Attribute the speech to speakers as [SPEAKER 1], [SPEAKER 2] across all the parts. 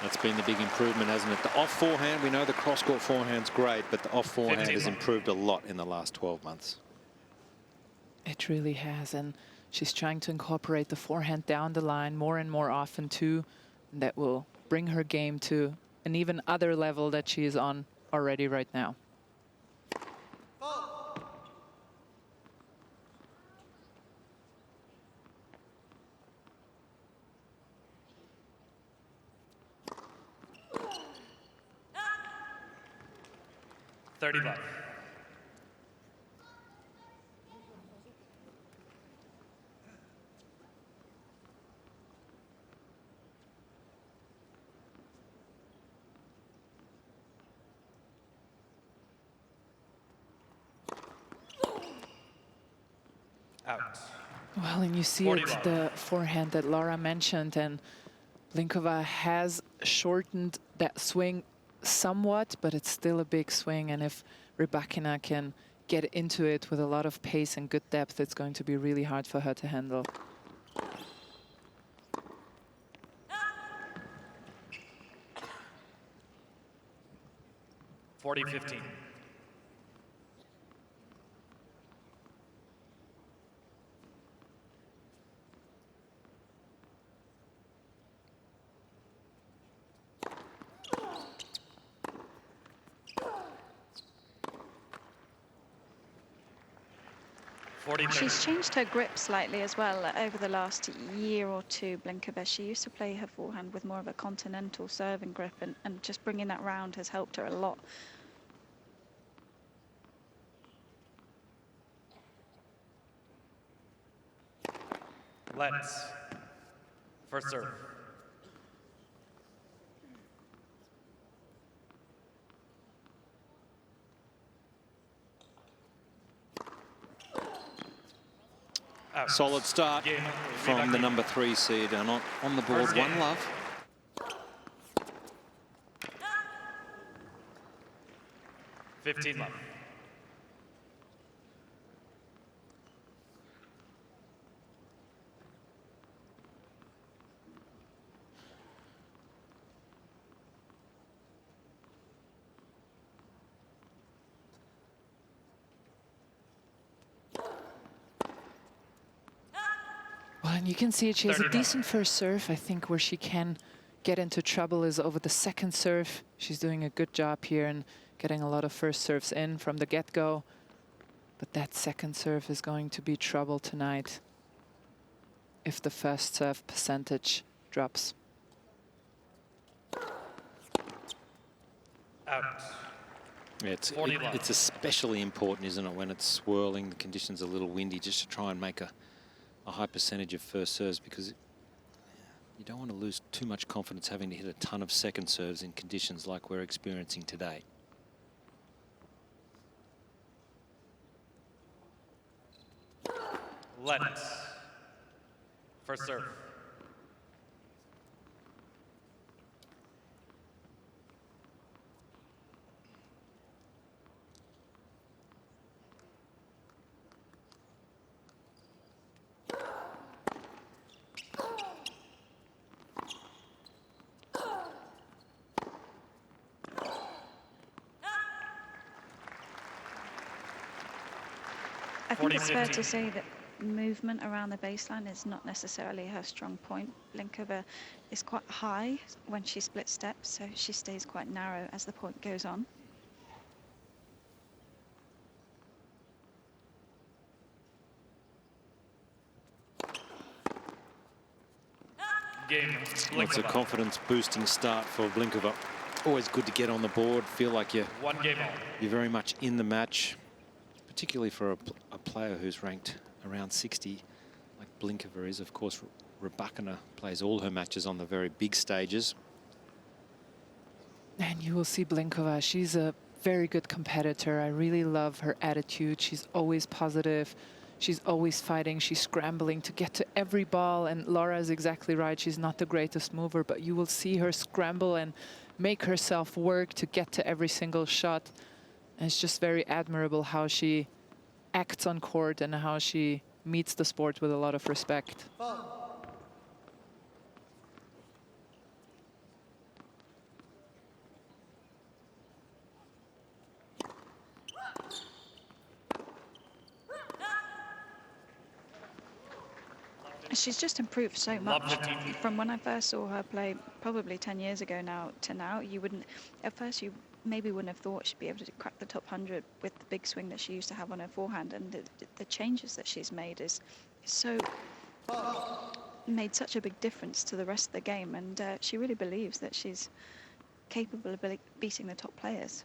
[SPEAKER 1] That's been the big improvement, hasn't it? The off forehand, we know the cross-court forehand's great, but the off forehand has improved a lot in the last 12 months.
[SPEAKER 2] It really has, and she's trying to incorporate the forehand down the line more and more often too. That will bring her game to an even other level that she is on already right now.
[SPEAKER 3] $35. Out.
[SPEAKER 2] Well, and you see it's the forehand that Laura mentioned, and Blinkova has shortened that swing somewhat, but it's still a big swing. And if Rybakina can get into it with a lot of pace and good depth, it's going to be really hard for her to handle.
[SPEAKER 3] $40-15.
[SPEAKER 4] She's changed her grip slightly as well over the last year or two, Blinkova. She used to play her forehand with more of a continental serving grip, and just bringing that round has helped her a lot.
[SPEAKER 3] Let's. First serve.
[SPEAKER 1] Solid start from the number 3 seed, and on the board, 1-love.
[SPEAKER 3] $15.
[SPEAKER 2] Well, and you can see she has a decent first serve. I think where she can get into trouble is over the second serve. She's doing a good job here and getting a lot of first serves in from the get-go. But that second serve is going to be trouble tonight if the first serve percentage drops.
[SPEAKER 3] Out.
[SPEAKER 1] Yeah, it's especially important, isn't it, when it's swirling, the conditions are a little windy, just to try and make a high percentage of first serves, because you don't want to lose too much confidence having to hit a ton of second serves in conditions like we're experiencing today.
[SPEAKER 3] Let's. First serve.
[SPEAKER 4] I think it's fair to say that movement around the baseline is not necessarily her strong point. Blinkova is quite high when she splits steps, so she stays quite narrow as the point goes on.
[SPEAKER 3] Game.
[SPEAKER 1] It's a confidence-boosting start for Blinkova. Always good to get on the board, feel like you're very much in the match, particularly for a player who's ranked around 60, like Blinkova is. Of course, Rybakina plays all her matches on the very big stages.
[SPEAKER 2] And you will see Blinkova, she's a very good competitor. I really love her attitude. She's always positive. She's always fighting. She's scrambling to get to every ball. And Laura is exactly right. She's not the greatest mover, but you will see her scramble and make herself work to get to every single shot. And it's just very admirable how she acts on court and how she meets the sport with a lot of respect.
[SPEAKER 4] she's just improved so much from when I first saw her play probably 10 years ago now to now. You wouldn't, at first you maybe wouldn't have thought she'd be able to crack the top 100 with the big swing that she used to have on her forehand, and the changes that she's made is so made such a big difference to the rest of the game, and she really believes that she's capable of beating the top players.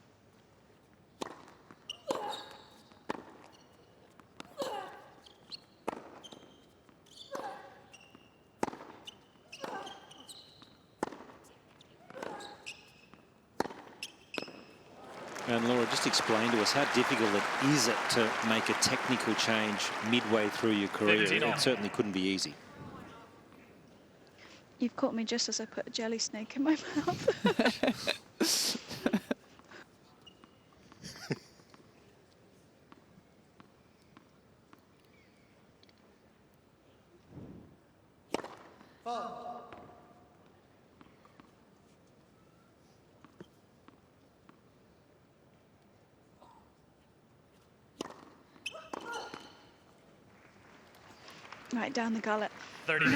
[SPEAKER 1] And Laura, just explain to us how difficult it is to make a technical change midway through your career. It certainly couldn't be easy.
[SPEAKER 4] You've caught me just as I put a jelly snake in my mouth. Right down the gullet.
[SPEAKER 3] 30,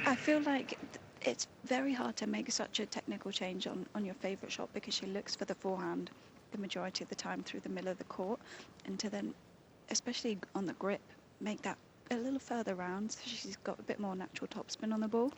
[SPEAKER 4] I feel like it's very hard to make such a technical change on your favourite shot, because she looks for the forehand the majority of the time through the middle of the court, and to then, especially on the grip, make that a little further round so she's got a bit more natural topspin on the ball.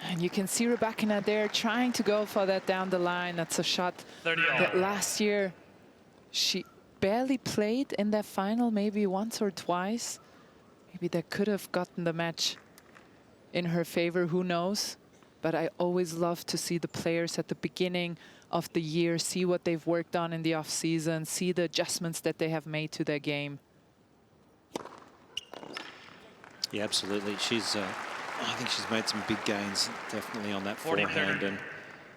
[SPEAKER 2] And you can see Rybakina there trying to go for that down the line. That's a shot that last year she barely played in that final, maybe once or twice. Maybe that could have gotten the match in her favor, who knows? But I always love to see the players at the beginning of the year, see what they've worked on in the off season, see the adjustments that they have made to their game.
[SPEAKER 1] Yeah, absolutely. She's, I think she's made some big gains, definitely on that forehand. And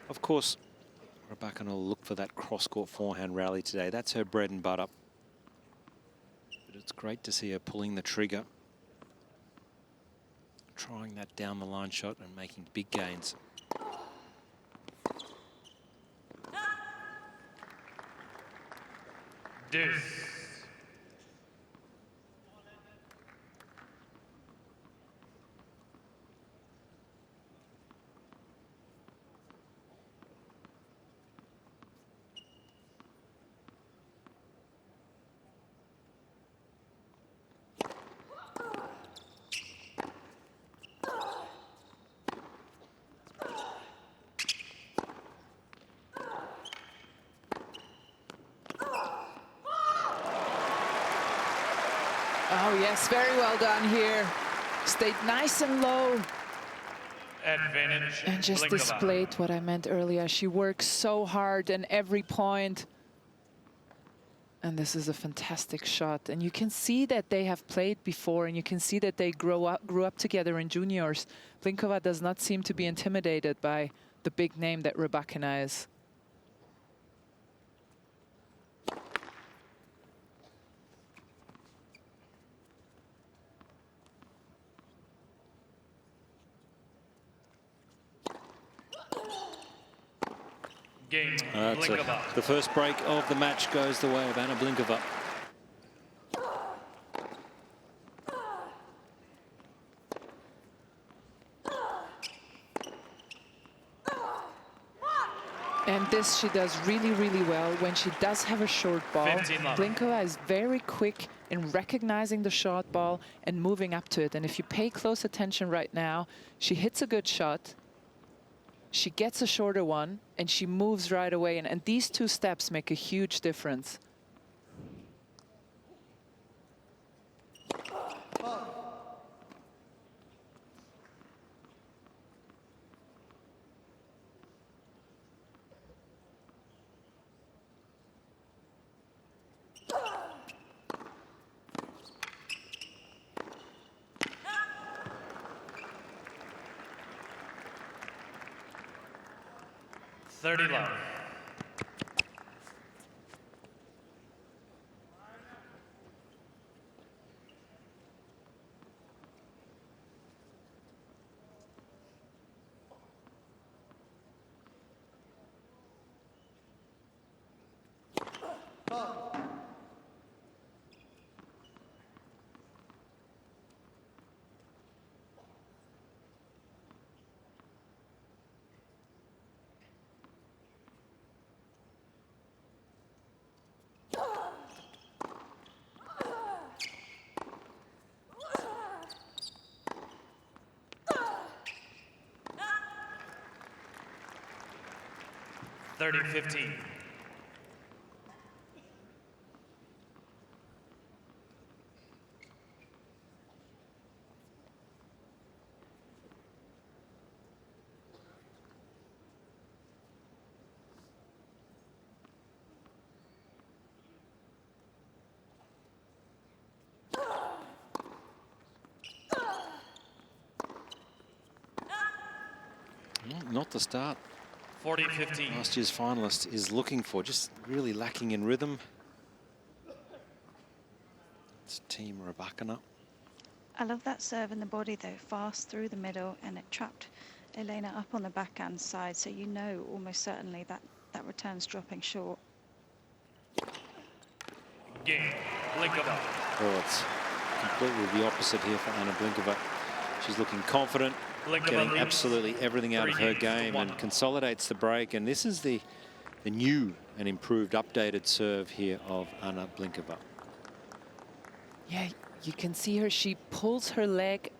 [SPEAKER 1] of course, Rybakina will look for that cross-court forehand rally today. That's her bread and butter. But it's great to see her pulling the trigger, trying that down the line shot and making big gains.
[SPEAKER 3] Deuce.
[SPEAKER 2] Oh, yes, very well done here. Stayed nice and low.
[SPEAKER 3] Advantage.
[SPEAKER 2] And just
[SPEAKER 3] Blinkova.
[SPEAKER 2] displayed what I meant earlier. She works so hard in every point. And this is a fantastic shot. And you can see that they have played before, and you can see that they grew up together in juniors. Blinkova does not seem to be intimidated by the big name that Rybakina is.
[SPEAKER 3] Game.
[SPEAKER 1] The first break of the match goes the way of Anna Blinkova.
[SPEAKER 2] And this she does really, really well. When she does have a short ball, Blinkova is very quick in recognizing the short ball and moving up to it. And if you pay close attention right now, she hits a good shot. She gets a shorter one, and she moves right away. And these two steps make a huge difference.
[SPEAKER 3] Love. 30-15.
[SPEAKER 1] Not the start
[SPEAKER 3] 40-15.
[SPEAKER 1] last year's finalist is looking for, just really lacking in rhythm. It's Team Rybakina.
[SPEAKER 4] I love that serve in the body though, fast through the middle, and it trapped Elena up on the backhand side, so you know almost certainly that that return's dropping short.
[SPEAKER 3] Game. Blinkova.
[SPEAKER 1] Oh, it's completely the opposite here for Anna Blinkova. She's looking confident, getting absolutely everything out of her game, and consolidates the break. And this is the new and improved, updated serve here of Anna Blinkova.
[SPEAKER 2] Yeah, you can see her. She pulls her leg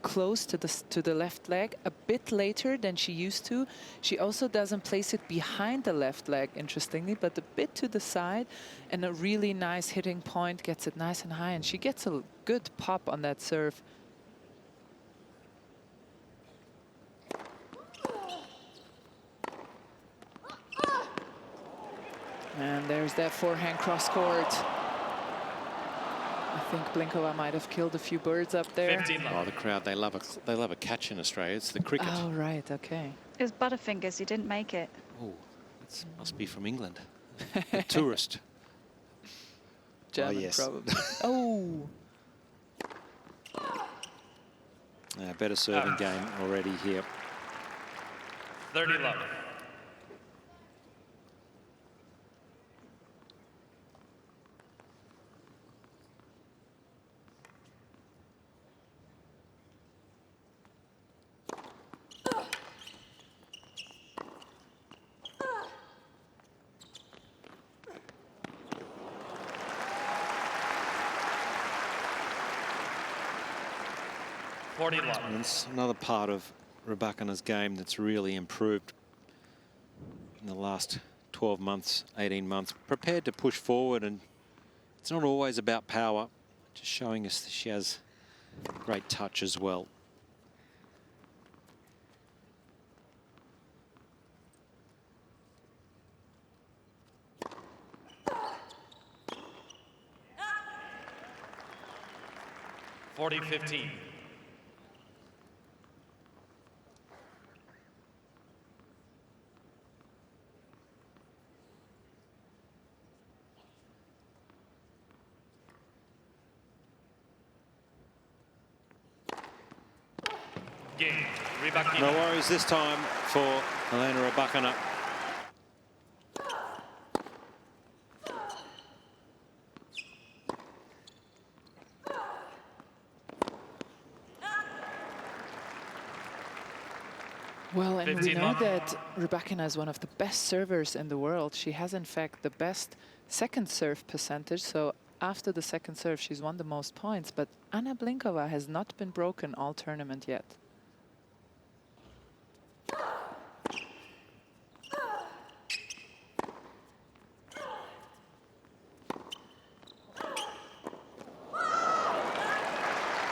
[SPEAKER 2] close to the left leg a bit later than she used to. She also doesn't place it behind the left leg, interestingly, but a bit to the side, and a really nice hitting point, gets it nice and high, and she gets a good pop on that serve. And there's that forehand cross court. I think Blinkova might have killed a few birds up there.
[SPEAKER 1] Oh, the crowd, they love a catch in Australia. It's the cricket.
[SPEAKER 2] Oh, right, okay.
[SPEAKER 4] It was Butterfingers, he didn't make it.
[SPEAKER 1] Oh, it must be from England. A tourist.
[SPEAKER 2] German,
[SPEAKER 1] oh, yes.
[SPEAKER 2] probably. Oh.
[SPEAKER 1] Better serving game already here.
[SPEAKER 3] 30-11.
[SPEAKER 1] And it's another part of Rybakina's game that's really improved in the last 12 months, 18 months. Prepared to push forward, and it's not always about power, just showing us that she has great touch as well.
[SPEAKER 3] (40-15). Game. Rybakina.
[SPEAKER 1] No worries this time for Elena Rybakina.
[SPEAKER 2] Well, and we know that Rybakina is one of the best servers in the world. She has, in fact, the best second serve percentage. So after the second serve, she's won the most points. But Anna Blinkova has not been broken all tournament yet.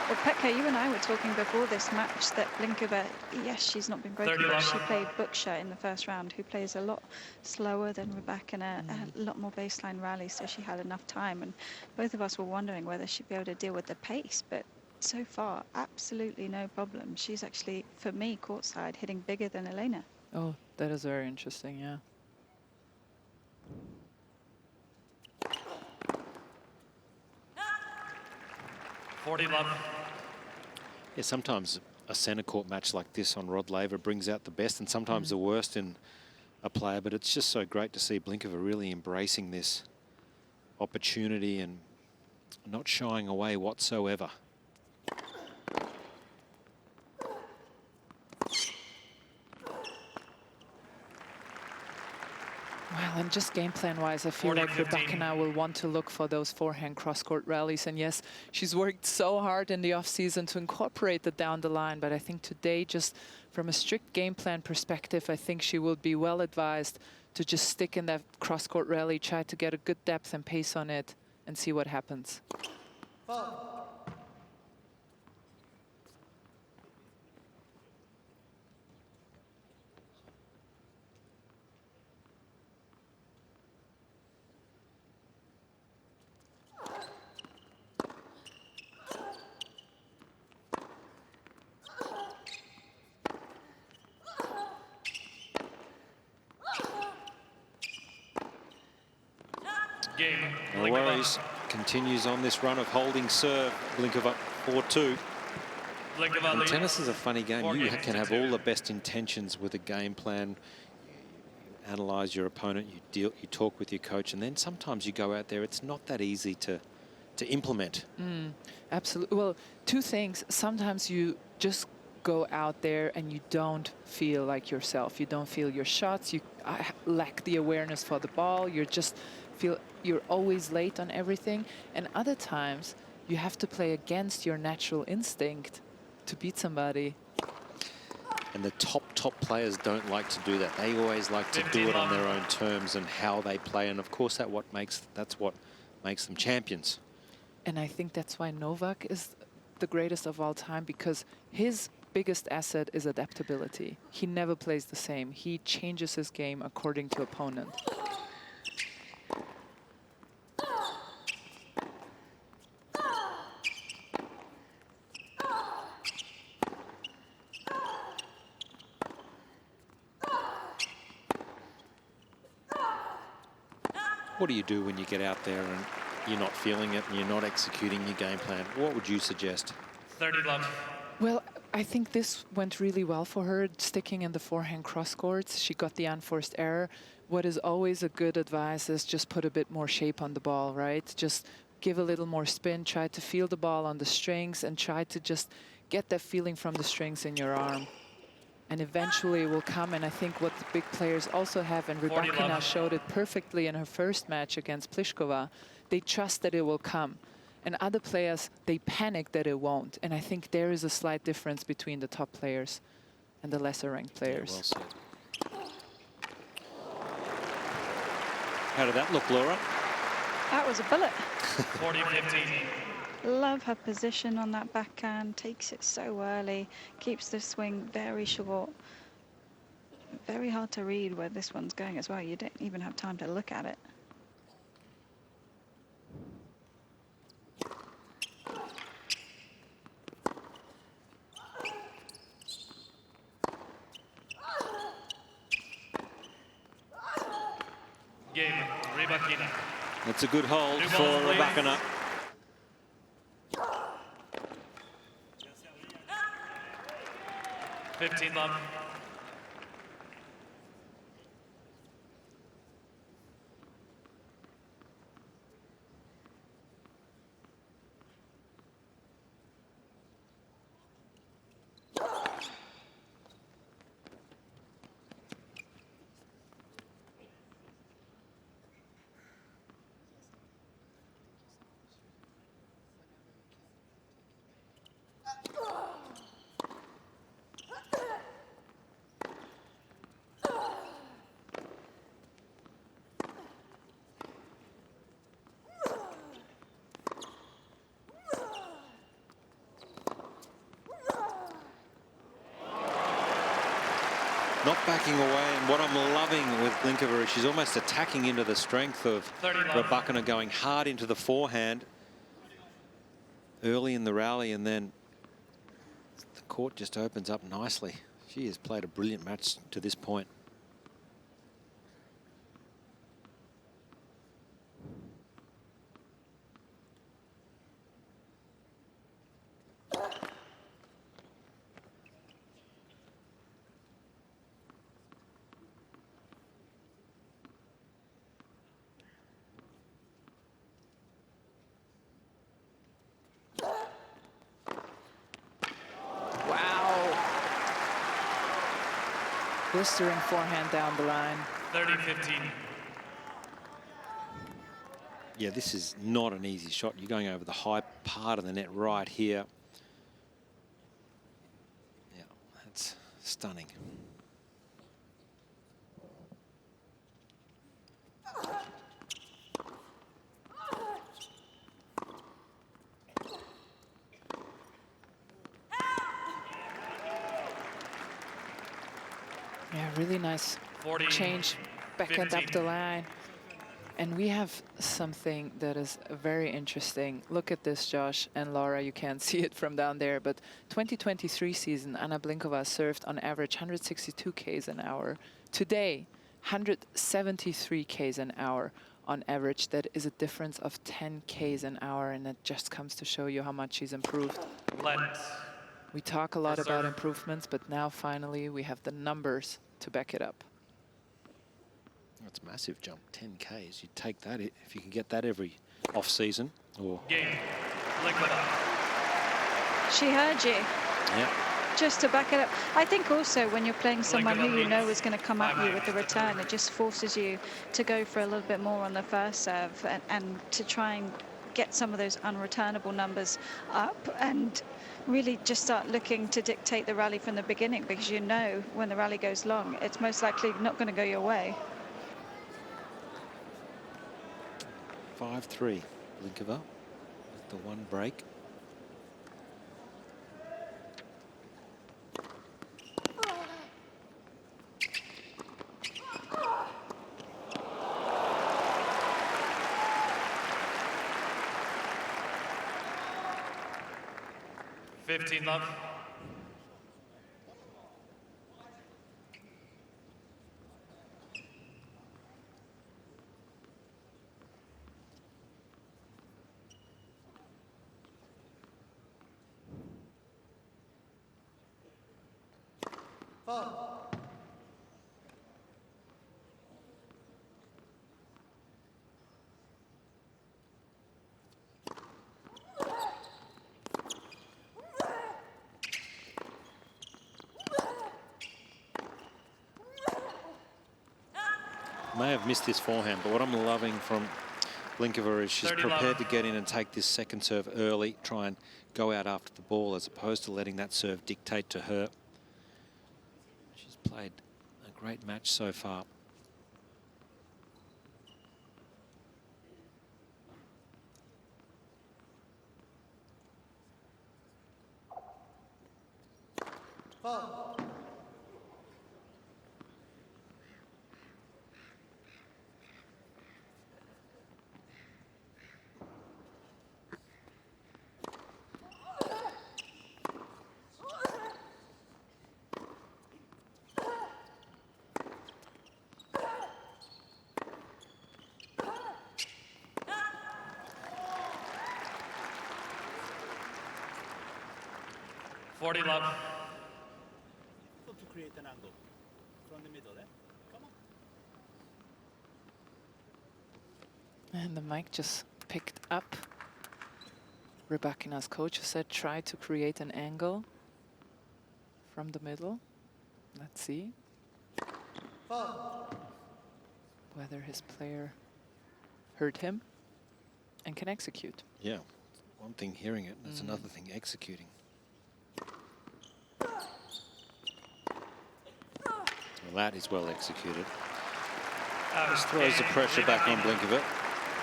[SPEAKER 4] Well, Pekka, you and I were talking before this match that Blinkova, yes, she's not been broken, but she played Buksha in the first round, who plays a lot slower than Rybakina, a lot more baseline rallies, so she had enough time. And both of us were wondering whether she'd be able to deal with the pace, but so far, absolutely no problem. She's actually, for me, courtside, hitting bigger than Elena.
[SPEAKER 2] Oh, that is very interesting, yeah.
[SPEAKER 1] Yeah, sometimes a centre court match like this on Rod Laver brings out the best and sometimes the worst in a player, but it's just so great to see Blinkova really embracing this opportunity and not shying away whatsoever.
[SPEAKER 2] Well, and just game plan wise, I feel like Rybakina will want to look for those forehand cross-court rallies. And yes, she's worked so hard in the off-season to incorporate that down the line. But I think today, just from a strict game plan perspective, I think she will be well advised to just stick in that cross-court rally, try to get a good depth and pace on it, and see what happens.
[SPEAKER 3] Game.
[SPEAKER 1] No worries. Continues on this run of holding serve. Blinkova 4-2.
[SPEAKER 3] Blinkova
[SPEAKER 1] And
[SPEAKER 3] leads.
[SPEAKER 1] tennis is a funny game.
[SPEAKER 3] 4
[SPEAKER 1] You
[SPEAKER 3] games
[SPEAKER 1] can
[SPEAKER 3] to
[SPEAKER 1] have
[SPEAKER 3] 2.
[SPEAKER 1] all the best intentions with a game plan. You analyze your opponent, you talk with your coach, and then sometimes you go out there, it's not that easy to implement.
[SPEAKER 2] Absolutely. Well, two things. Sometimes you just go out there and you don't feel like yourself. You don't feel your shots. You lack the awareness for the ball. You just feel you're always late on everything. And other times you have to play against your natural instinct to beat somebody.
[SPEAKER 1] And the top players don't like to do that. They always like to do it on their own terms and how they play. And of course, that's what makes them champions.
[SPEAKER 2] And I think that's why Novak is the greatest of all time, because his biggest asset is adaptability. He never plays the same. He changes his game according to opponent.
[SPEAKER 1] What do you do when you get out there and you're not feeling it and you're not executing your game plan? What would you suggest?
[SPEAKER 3] 30 love.
[SPEAKER 2] Well, I think this went really well for her, sticking in the forehand cross courts. She got the unforced error. What is always a good advice is just put a bit more shape on the ball, right? Just give a little more spin, try to feel the ball on the strings, and try to just get that feeling from the strings in your arm. And eventually it will come. And I think what the big players also have, and Rybakina showed it perfectly in her first match against Pliskova, they trust that it will come. And other players, they panic that it won't. And I think there is a slight difference between the top players and the lesser ranked players.
[SPEAKER 1] Yeah, well said. How did that look, Laura?
[SPEAKER 4] That was a bullet.
[SPEAKER 3] 40-15.
[SPEAKER 4] Love her position on that backhand, takes it so early, keeps the swing very short. Very hard to read where this one's going as well. You don't even have time to look at it.
[SPEAKER 3] Game. Rybakina.
[SPEAKER 1] That's a good hold
[SPEAKER 3] New
[SPEAKER 1] for
[SPEAKER 3] balls, please.
[SPEAKER 1] Rybakina.
[SPEAKER 3] 15 love.
[SPEAKER 1] Not backing away, and what I'm loving with Blinkova is she's almost attacking into the strength of
[SPEAKER 3] 30 love.
[SPEAKER 1] Rybakina, going hard into the forehand early in the rally, and then the court just opens up nicely. She has played a brilliant match to this point.
[SPEAKER 2] Blistering forehand down the line.
[SPEAKER 3] 30-15.
[SPEAKER 1] Yeah, this is not an easy shot. You're going over the high part of the net right here. Yeah, that's stunning.
[SPEAKER 2] Yeah, really nice
[SPEAKER 3] 40,
[SPEAKER 2] change, backhand up
[SPEAKER 3] 15.
[SPEAKER 2] the line. And we have something that is very interesting. Look at this, Josh and Laura. You can't see it from down there, but 2023 season, Anna Blinkova served on average 162 Ks an hour. Today, 173 Ks an hour on average. That is a difference of 10 Ks an hour, and that just comes to show you how much she's improved.
[SPEAKER 3] Let's.
[SPEAKER 2] We talk a lot
[SPEAKER 3] For
[SPEAKER 2] about
[SPEAKER 3] serve.
[SPEAKER 2] improvements, but now finally we have the numbers to back it up.
[SPEAKER 1] That's a massive jump, 10 Ks. You take that if you can get that every off-season. Or
[SPEAKER 3] Game. Blinkova.
[SPEAKER 4] She heard you.
[SPEAKER 1] yeah,
[SPEAKER 4] Just to back it up. I think also when you're playing someone who you know is going to come at you with the return, it just forces you to go for a little bit more on the first serve and to try and get some of those unreturnable numbers up and really just start looking to dictate the rally from the beginning, because you know when the rally goes long, it's most likely not going to go your way.
[SPEAKER 1] 5-3. Blinkova with the one break.
[SPEAKER 3] Love.
[SPEAKER 1] May have missed this forehand, but what I'm loving from Blinkova is she's prepared to get in and take this second serve early, try and go out after the ball as opposed to letting that serve dictate to her. She's played a great match so far.
[SPEAKER 3] Love.
[SPEAKER 5] To create an angle from the middle, Come on.
[SPEAKER 2] And the mic just picked up. Rybakina's coach said try to create an angle from the middle. Let's see whether his player heard him and can execute.
[SPEAKER 1] Yeah, one thing hearing it, that's another thing executing. Well, that is well executed. This throws the pressure back on Blinkova,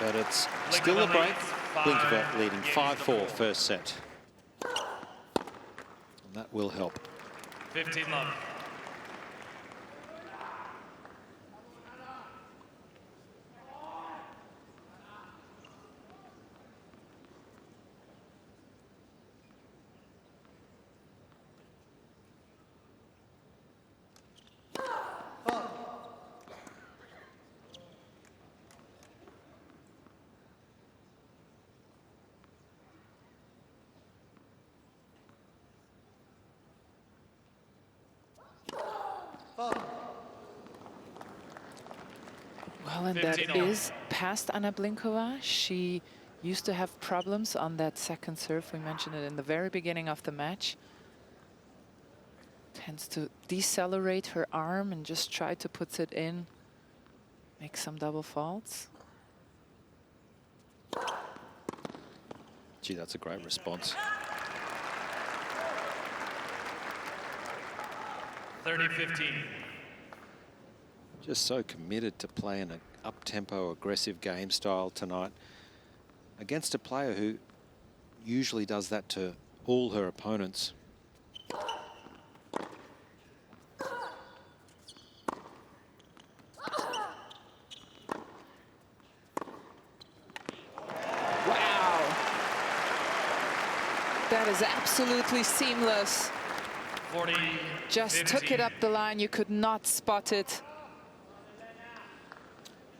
[SPEAKER 1] but it's still a break. Blinkova leading 5-4 first set. And that will help.
[SPEAKER 3] 15 love.
[SPEAKER 2] Well, and that is past Anna Blinkova. She used to have problems on that second serve. We mentioned it in the very beginning of the match. Tends to decelerate her arm and just try to put it in, make some double faults.
[SPEAKER 1] Gee, that's a great response.
[SPEAKER 3] 30-15.
[SPEAKER 1] Just so committed to playing an up-tempo, aggressive game style tonight against a player who usually does that to all her opponents.
[SPEAKER 2] That is absolutely seamless.
[SPEAKER 3] 40,
[SPEAKER 2] Just
[SPEAKER 3] 15.
[SPEAKER 2] took it up the line. You could not spot it.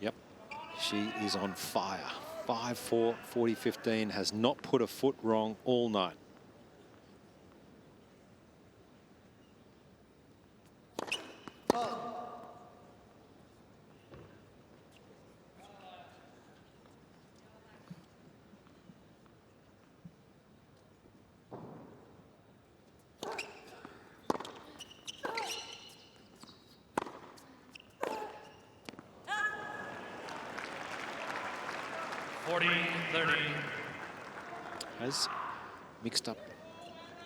[SPEAKER 1] Yep, she is on fire. 5-4, 40-15, has not put a foot wrong all night. Has mixed up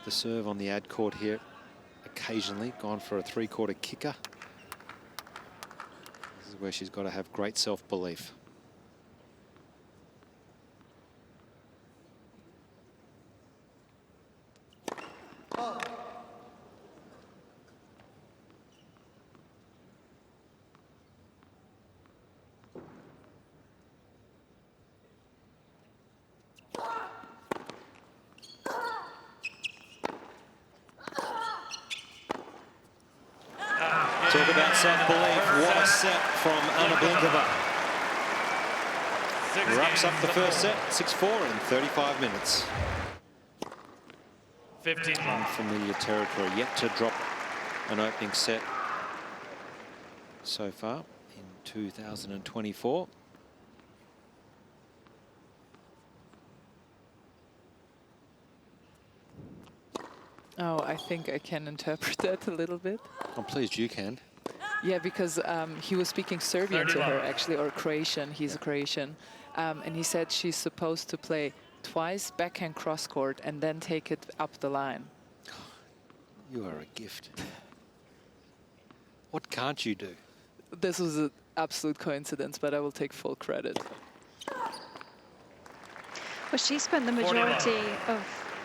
[SPEAKER 1] the serve on the ad court here occasionally, gone for a three-quarter kicker. This is where she's got to have great self-belief. Talk about self-belief. What a set from Anna Blinkova. Wraps up the first set, 6-4 in 35 minutes.
[SPEAKER 3] 15 love.
[SPEAKER 1] Unfamiliar territory, yet to drop an opening set so far in 2024.
[SPEAKER 2] Oh, I think I can interpret that a little bit.
[SPEAKER 1] I'm pleased you can.
[SPEAKER 2] Yeah, because he was speaking Serbian
[SPEAKER 3] 30
[SPEAKER 2] to her,
[SPEAKER 3] love.
[SPEAKER 2] actually, or Croatian. He's a Croatian. And he said she's supposed to play twice backhand cross court and then take it up the line.
[SPEAKER 1] You are a gift. What can't you do?
[SPEAKER 2] This was an absolute coincidence, but I will take full credit.
[SPEAKER 4] Well, she spent the
[SPEAKER 3] 40 love.
[SPEAKER 4] majority of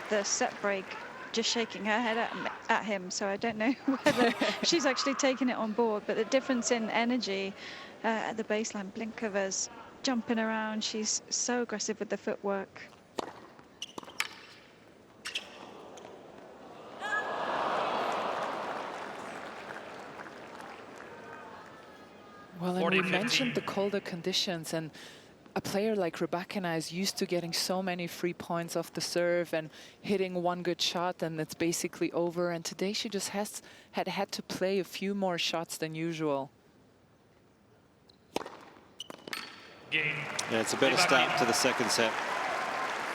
[SPEAKER 4] the set break just shaking her head at him, so I don't know whether she's actually taken it on board, but the difference in energy at the baseline, Blinkova's jumping around, she's so aggressive with the footwork.
[SPEAKER 2] Well, and we mentioned the colder conditions, and a player like Rybakina is used to getting so many free points off the serve and hitting one good shot, and it's basically over. And today she just had to play a few more shots than usual.
[SPEAKER 3] Game.
[SPEAKER 1] Yeah, it's a better start to the second set.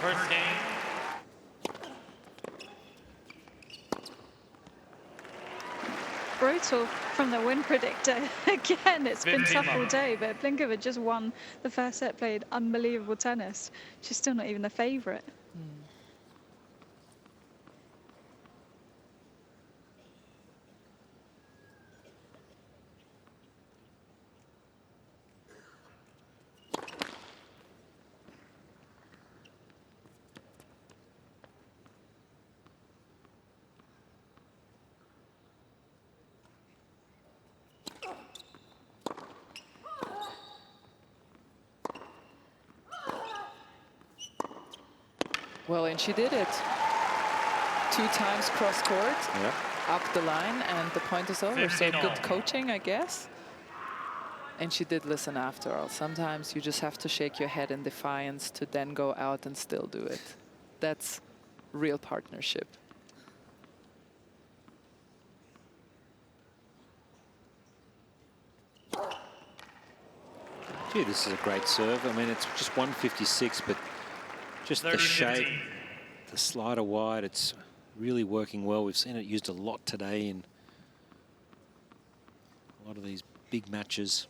[SPEAKER 3] First game.
[SPEAKER 4] Brutal from the win predictor. Again, it's been
[SPEAKER 3] 15
[SPEAKER 4] tough all
[SPEAKER 3] love.
[SPEAKER 4] day, but Blinkova just won the first set, played unbelievable tennis. She's still not even the favourite.
[SPEAKER 2] Well, and she did it. 2 times cross court,
[SPEAKER 1] Yeah.
[SPEAKER 2] up the line, and the point is over. So
[SPEAKER 3] 15 all.
[SPEAKER 2] good coaching, I guess. And she did listen after all. Sometimes you just have to shake your head in defiance to then go out and still do it. That's real partnership.
[SPEAKER 1] Gee, this is a great serve. I mean, it's just 156, but just the shape, the slider wide, it's really working well. We've seen it used a lot today in a lot of these big matches.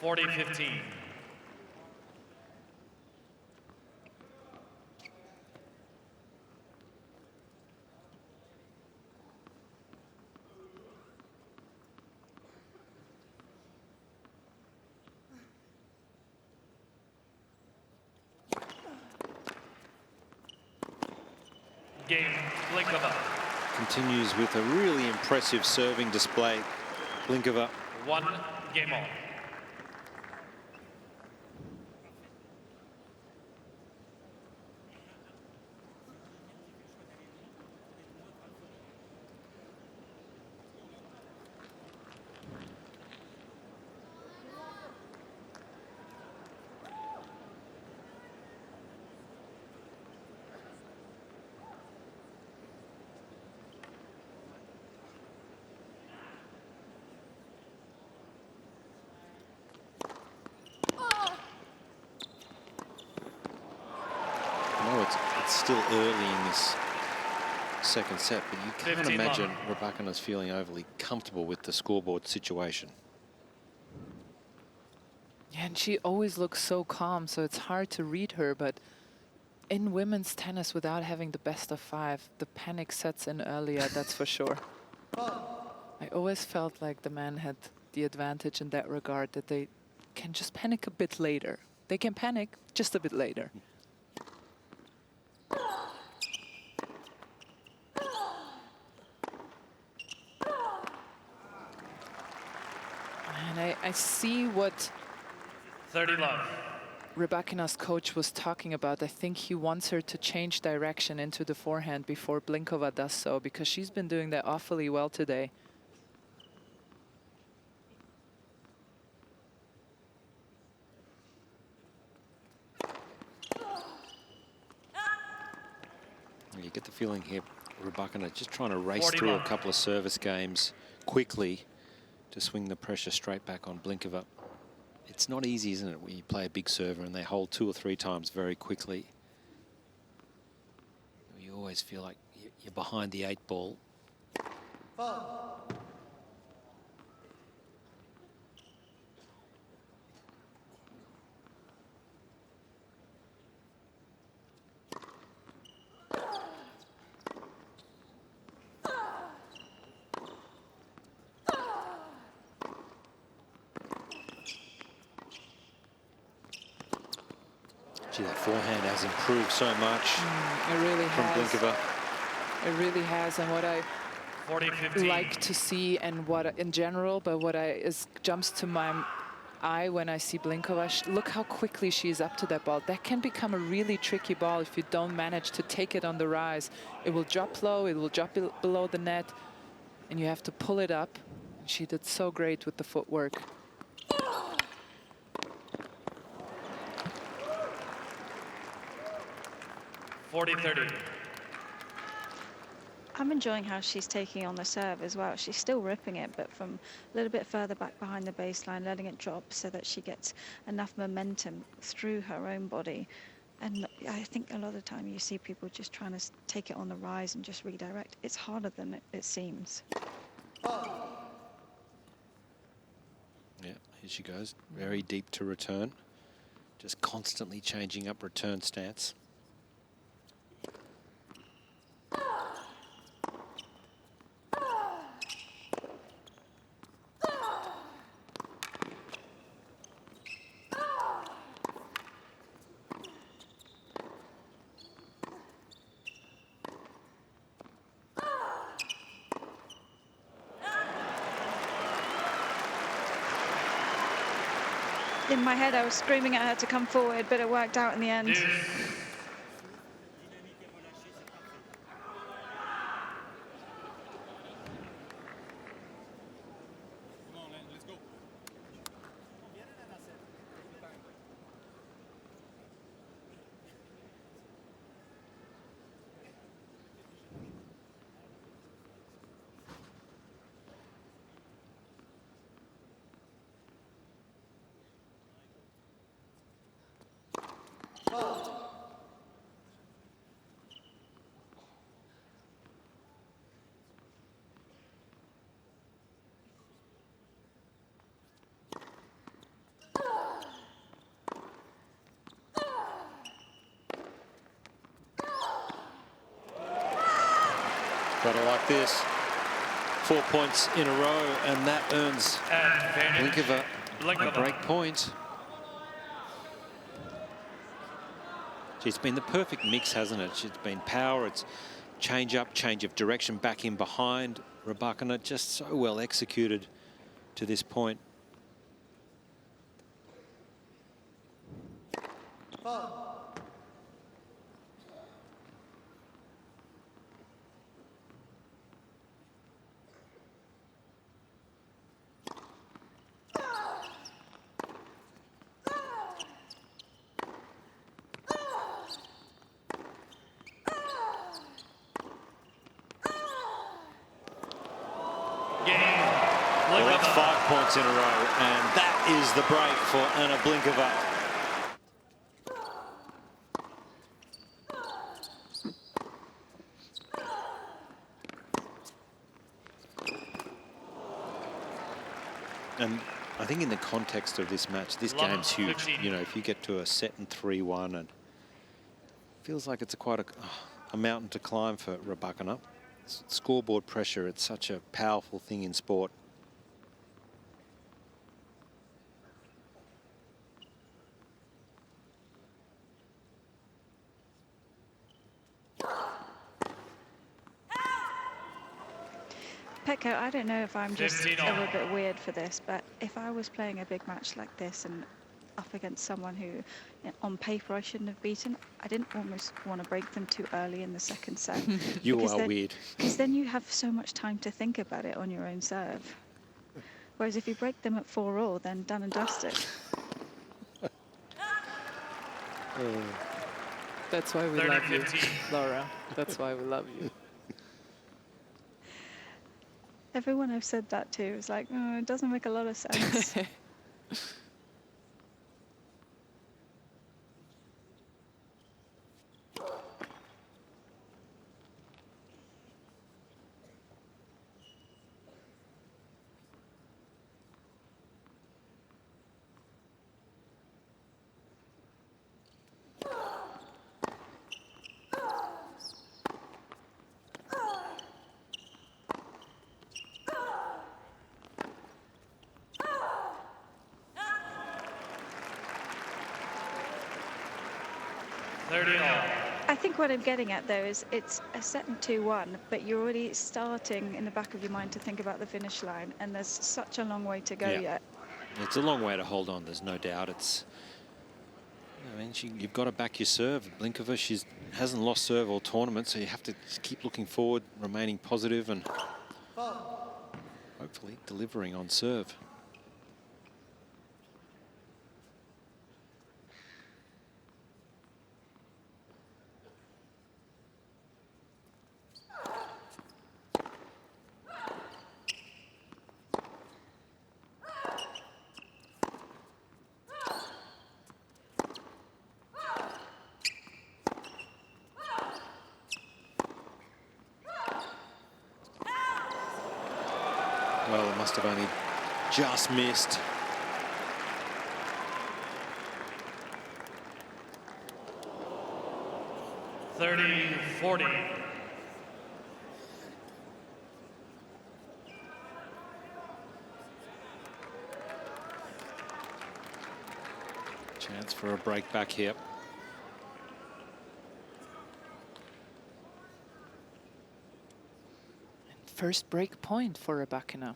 [SPEAKER 3] Forty 15. Game, Blinkova.
[SPEAKER 1] Continues with a really impressive serving display. Blinkova.
[SPEAKER 3] 1 game all.
[SPEAKER 1] It's still early in this second set, but you can't
[SPEAKER 3] 15
[SPEAKER 1] imagine
[SPEAKER 3] love.
[SPEAKER 1] Rybakina's feeling overly comfortable with the scoreboard situation.
[SPEAKER 2] Yeah, and she always looks so calm, so it's hard to read her. But in women's tennis, without having the best of 5, the panic sets in earlier, that's for sure. I always felt like the men had the advantage in that regard, that they can just panic a bit later. They can panic just a bit later. And I see what
[SPEAKER 3] 30 love.
[SPEAKER 2] Rybakina's coach was talking about. I think he wants her to change direction into the forehand before Blinkova does so, because she's been doing that awfully well today.
[SPEAKER 1] You get the feeling here, Rybakina just trying to race
[SPEAKER 3] 40
[SPEAKER 1] through a
[SPEAKER 3] love.
[SPEAKER 1] couple of service games quickly to swing the pressure straight back on Blinkova. It's not easy, isn't it, when you play a big server and they hold 2 or 3 times very quickly. You always feel like you're behind the 8 ball. Gee, that forehand has improved so much
[SPEAKER 2] It really
[SPEAKER 1] from
[SPEAKER 2] has.
[SPEAKER 1] Blinkova.
[SPEAKER 2] It really has. And what I
[SPEAKER 3] 40-15.
[SPEAKER 2] like to see, and what in general, but what jumps to my eye when I see Blinkova, look how quickly she's up to that ball. That can become a really tricky ball if you don't manage to take it on the rise. It will drop low, it will drop below the net, and you have to pull it up. She did so great with the footwork.
[SPEAKER 4] I'm enjoying how she's taking on the serve as well. She's still ripping it, but from a little bit further back behind the baseline, letting it drop so that she gets enough momentum through her own body. And I think a lot of the time you see people just trying to take it on the rise and just redirect. It's harder than it seems.
[SPEAKER 1] Yeah, here she goes. Very deep to return. Just constantly changing up return stance.
[SPEAKER 4] In my head, I was screaming at her to come forward, but it worked out in the end.
[SPEAKER 1] Gotta like this. 4 points in a row, and that earns Blinkova a break point. Gee, it's been the perfect mix, hasn't it? It's been power, it's change up, change of direction, back in behind. Rybakina just so well executed to this point. Well, that's 5 points in a row, and that is the break for Anna Blinkova. And I think in the context of this match, this game's huge. You know, if you get to a set and 3-1, and feels like it's quite a mountain to climb for Rybakina. Scoreboard pressure, it's such a powerful thing in sport.
[SPEAKER 4] Petko, I don't know if I'm just a little bit weird for this, but if I was playing a big match like this and up against someone who, on paper, I shouldn't have beaten, I didn't almost want to break them too early in the second set.
[SPEAKER 1] You are weird.
[SPEAKER 4] Because then you have so much time to think about it on your own serve. Whereas if you break them at 4-all, then done and dusted.
[SPEAKER 2] That's why we love you, Laura. That's why we love you.
[SPEAKER 4] Everyone I've said that to is like, oh, it doesn't make a lot of sense. I think what I'm getting at, though, is it's a set and 2-1, but you're already starting in the back of your mind to think about the finish line, and there's such a long way to go yet.
[SPEAKER 1] It's a long way to hold on, there's no doubt. It's, I mean, you've got to back your serve. Blinkova, she hasn't lost serve all tournament, so you have to just keep looking forward, remaining positive, and hopefully delivering on serve. Well, it must have only just missed.
[SPEAKER 3] (30-40).
[SPEAKER 1] Chance for a break back here.
[SPEAKER 2] First break point for Rybakina.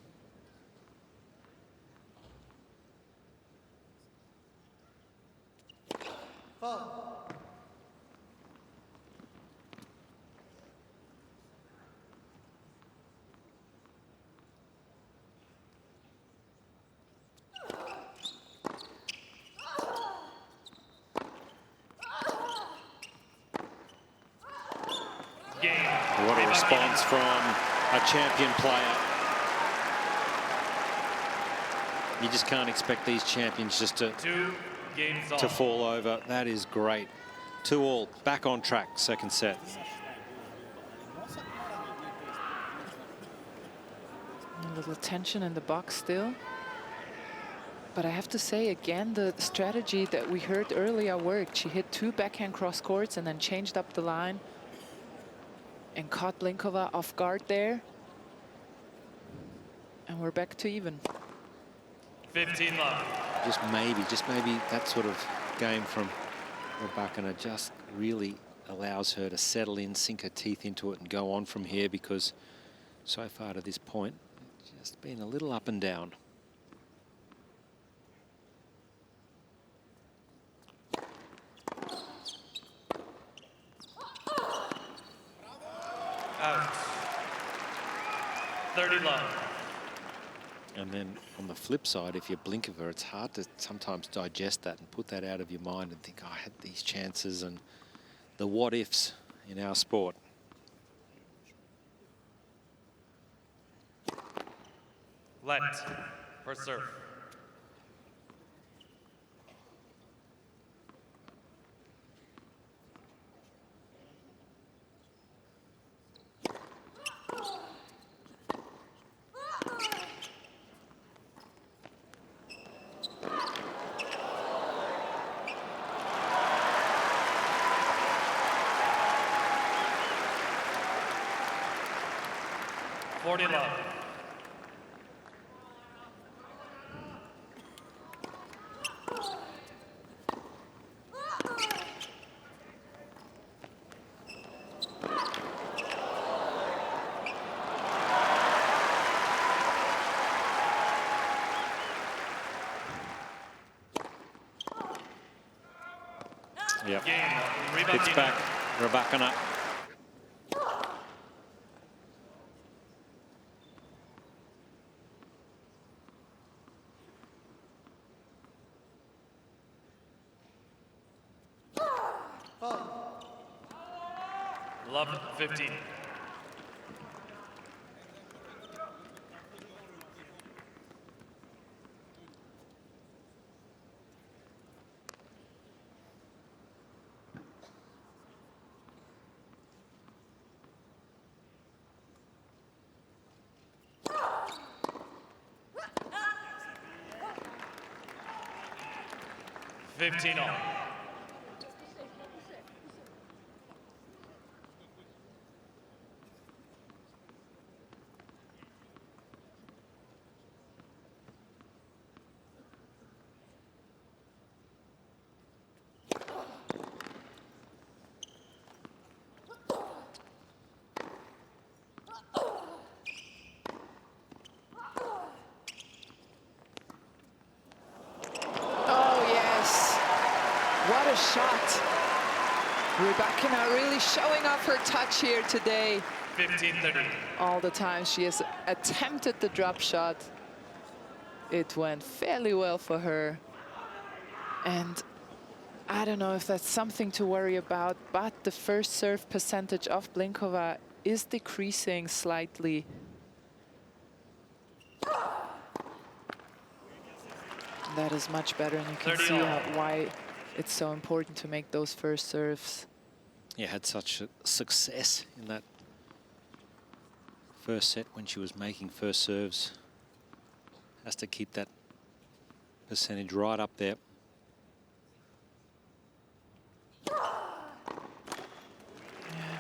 [SPEAKER 1] What a response from a champion player. You just can't expect these champions just to fall over. That is great. 2-all, back on track, second set.
[SPEAKER 2] A little tension in the box still. But I have to say, again, the strategy that we heard earlier worked. She hit 2 backhand cross courts and then changed up the line and caught Blinkova off guard there. And we're back to even.
[SPEAKER 3] 15 love.
[SPEAKER 1] Just maybe that sort of game from Rybakina just really allows her to settle in, sink her teeth into it and go on from here, because so far to this point, it's just been a little up and down.
[SPEAKER 3] Out. 30 love.
[SPEAKER 1] And then on the flip side, if you Blinkova, it's hard to sometimes digest that and put that out of your mind and think, oh, I had these chances, and the what ifs in our sport.
[SPEAKER 3] Let. First serve. Love.
[SPEAKER 1] Yep. It's back. Rybakina.
[SPEAKER 3] Love 15. All.
[SPEAKER 2] What a shot. Rybakina really showing off her touch here today.
[SPEAKER 3] 15-30.
[SPEAKER 2] All the time she has attempted the drop shot. It went fairly well for her. And I don't know if that's something to worry about, but the first serve percentage of Blinkova is decreasing slightly. That is much better, and you can see why it's so important to make those first serves.
[SPEAKER 1] Yeah, had such a success in that first set when she was making first serves. Has to keep that percentage right up there.
[SPEAKER 2] Yeah,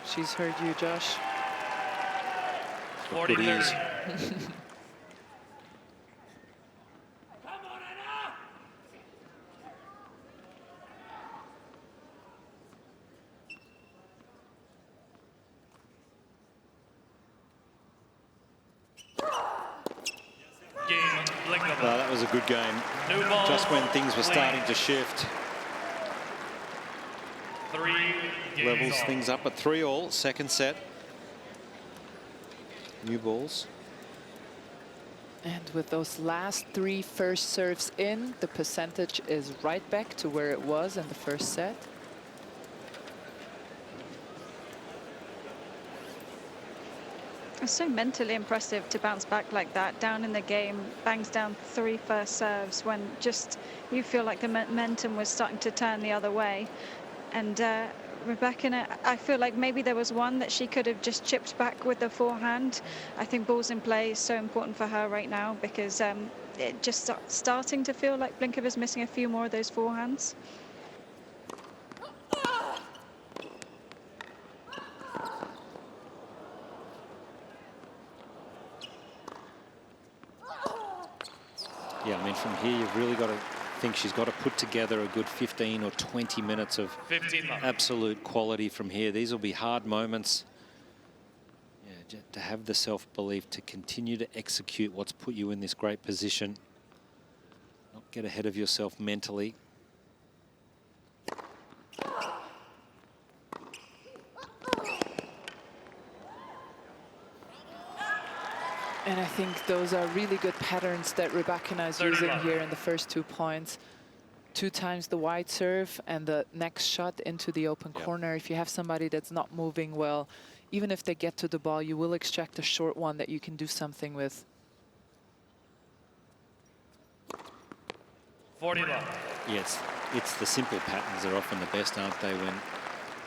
[SPEAKER 2] she's heard you, Josh.
[SPEAKER 3] 40-30.
[SPEAKER 1] Well, that was a good game. Just when things were starting to shift. Levels things up at 3-all, second set. New balls.
[SPEAKER 2] And with those last three first serves in, the percentage is right back to where it was in the first set.
[SPEAKER 4] It's so mentally impressive to bounce back like that, down in the game, bangs down 3 first serves when just you feel like the momentum was starting to turn the other way. And Rybakina, I feel like maybe there was one that she could have just chipped back with the forehand. I think balls in play is so important for her right now, because it just starting to feel like Blinkova's missing a few more of those forehands.
[SPEAKER 1] Yeah, I mean, from here, you've really got to think she's got to put together a good 15 or 20 minutes of
[SPEAKER 3] 15 love.
[SPEAKER 1] absolute quality from here. These will be hard moments. Yeah, to have the self-belief to continue to execute what's put you in this great position. Not get ahead of yourself mentally.
[SPEAKER 2] And I think those are really good patterns that Rybakina is using here in the first 2 points. 2 times the wide serve and the next shot into the open corner. If you have somebody that's not moving well, even if they get to the ball, you will extract a short one that you can do something with.
[SPEAKER 3] 40 love.
[SPEAKER 1] Yes, it's the simple patterns that are often the best, aren't they, when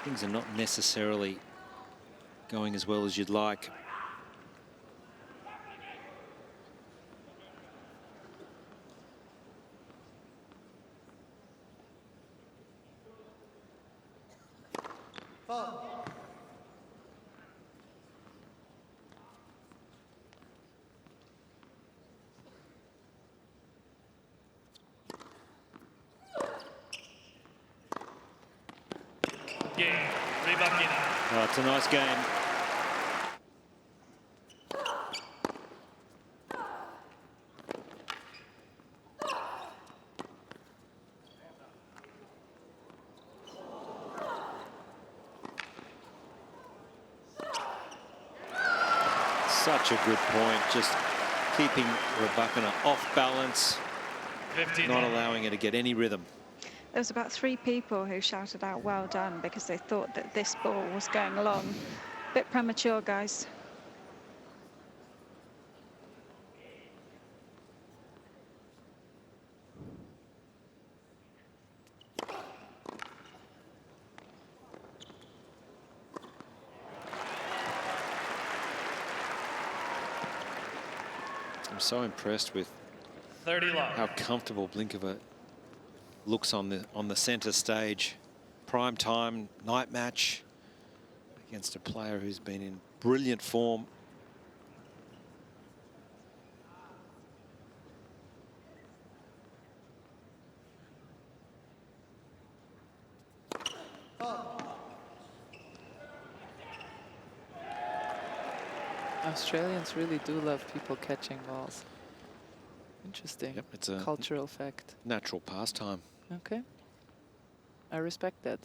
[SPEAKER 1] things are not necessarily going as well as you'd like.
[SPEAKER 3] Game. Rybakina.
[SPEAKER 1] Oh, it's a nice game. Such a good point, just keeping Rybakina off balance,
[SPEAKER 3] 15
[SPEAKER 1] not
[SPEAKER 3] love.
[SPEAKER 1] allowing her to get any rhythm.
[SPEAKER 4] There was about 3 people who shouted out well done because they thought that this ball was going along. Bit premature, guys.
[SPEAKER 1] I'm so impressed with
[SPEAKER 3] 30 love.
[SPEAKER 1] how comfortable Blinkova looks on the center stage. Prime time night match against a player who's been in brilliant form.
[SPEAKER 2] Australians really do love people catching balls. Interesting.
[SPEAKER 1] Yep, it's a
[SPEAKER 2] cultural fact.
[SPEAKER 1] natural pastime.
[SPEAKER 2] Okay. I respect that.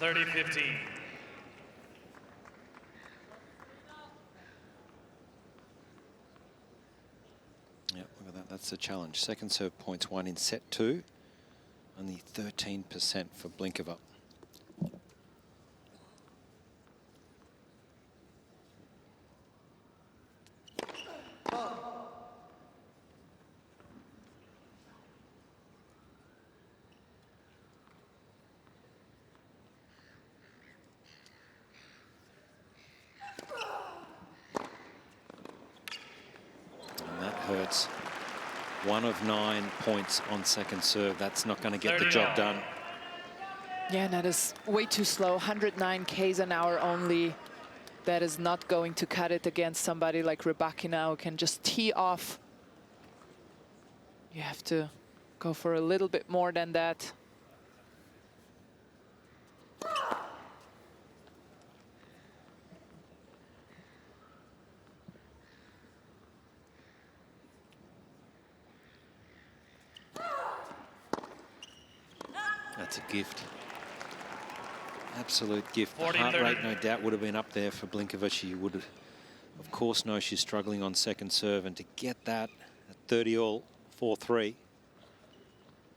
[SPEAKER 3] $30-15.
[SPEAKER 1] Yep, look at that. That's the challenge. Second serve points won in set 2. Only 13% for Blinkova. And that hurts. 1 of 9 points on second serve. That's not going to get the job done.
[SPEAKER 2] Yeah, and that is way too slow. 109 k's an hour only. That is not going to cut it against somebody like Rybakina who can just tee off. You have to go for a little bit more than that.
[SPEAKER 1] That's a gift. Absolute gift. The
[SPEAKER 3] 40,
[SPEAKER 1] heart
[SPEAKER 3] 30.
[SPEAKER 1] rate, no doubt, would have been up there for Blinkova. She would have, of course, know she's struggling on second serve. And to get that at 30 all, 4-3,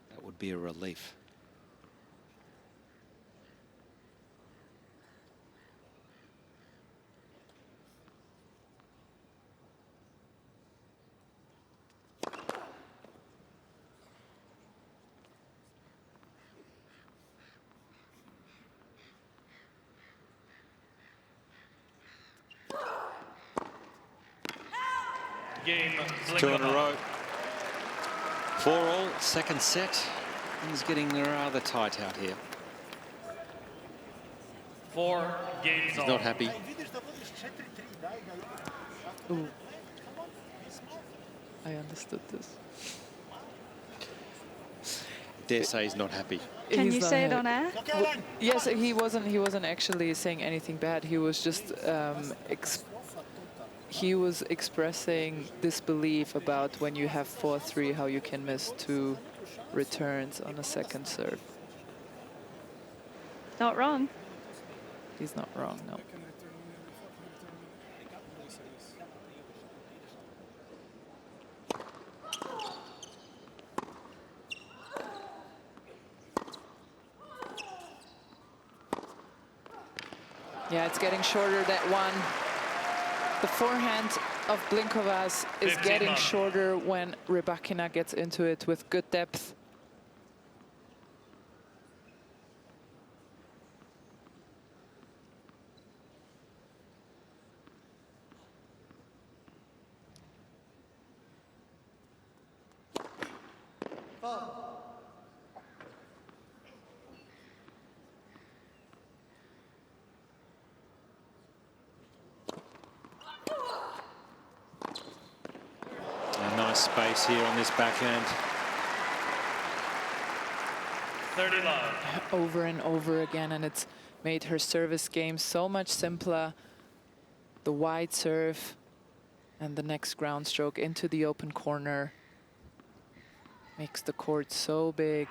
[SPEAKER 1] that would be a relief.
[SPEAKER 3] Game.
[SPEAKER 1] 2 in a
[SPEAKER 3] Blinkova.
[SPEAKER 1] row. 4 all, second set. Things getting rather tight out here.
[SPEAKER 3] 4 games
[SPEAKER 1] He's not happy.
[SPEAKER 2] Ooh. I understood this.
[SPEAKER 1] Dare say he's not happy.
[SPEAKER 4] Can
[SPEAKER 2] He's
[SPEAKER 4] you
[SPEAKER 2] not
[SPEAKER 4] say it
[SPEAKER 2] happy.
[SPEAKER 4] on air?
[SPEAKER 2] Yes, he wasn't actually saying anything bad. He was just he was expressing disbelief about when you have 4-3, how you can miss 2 returns on a second serve.
[SPEAKER 4] Not wrong.
[SPEAKER 2] He's not wrong, no. Yeah, it's getting shorter, that one. The forehand of Blinkova's is getting shorter when Rybakina gets into it with good depth.
[SPEAKER 1] Nice space here on this backhand.
[SPEAKER 3] 30 love.
[SPEAKER 2] Over and over again, and it's made her service game so much simpler. The wide serve and the next ground stroke into the open corner makes the court so big.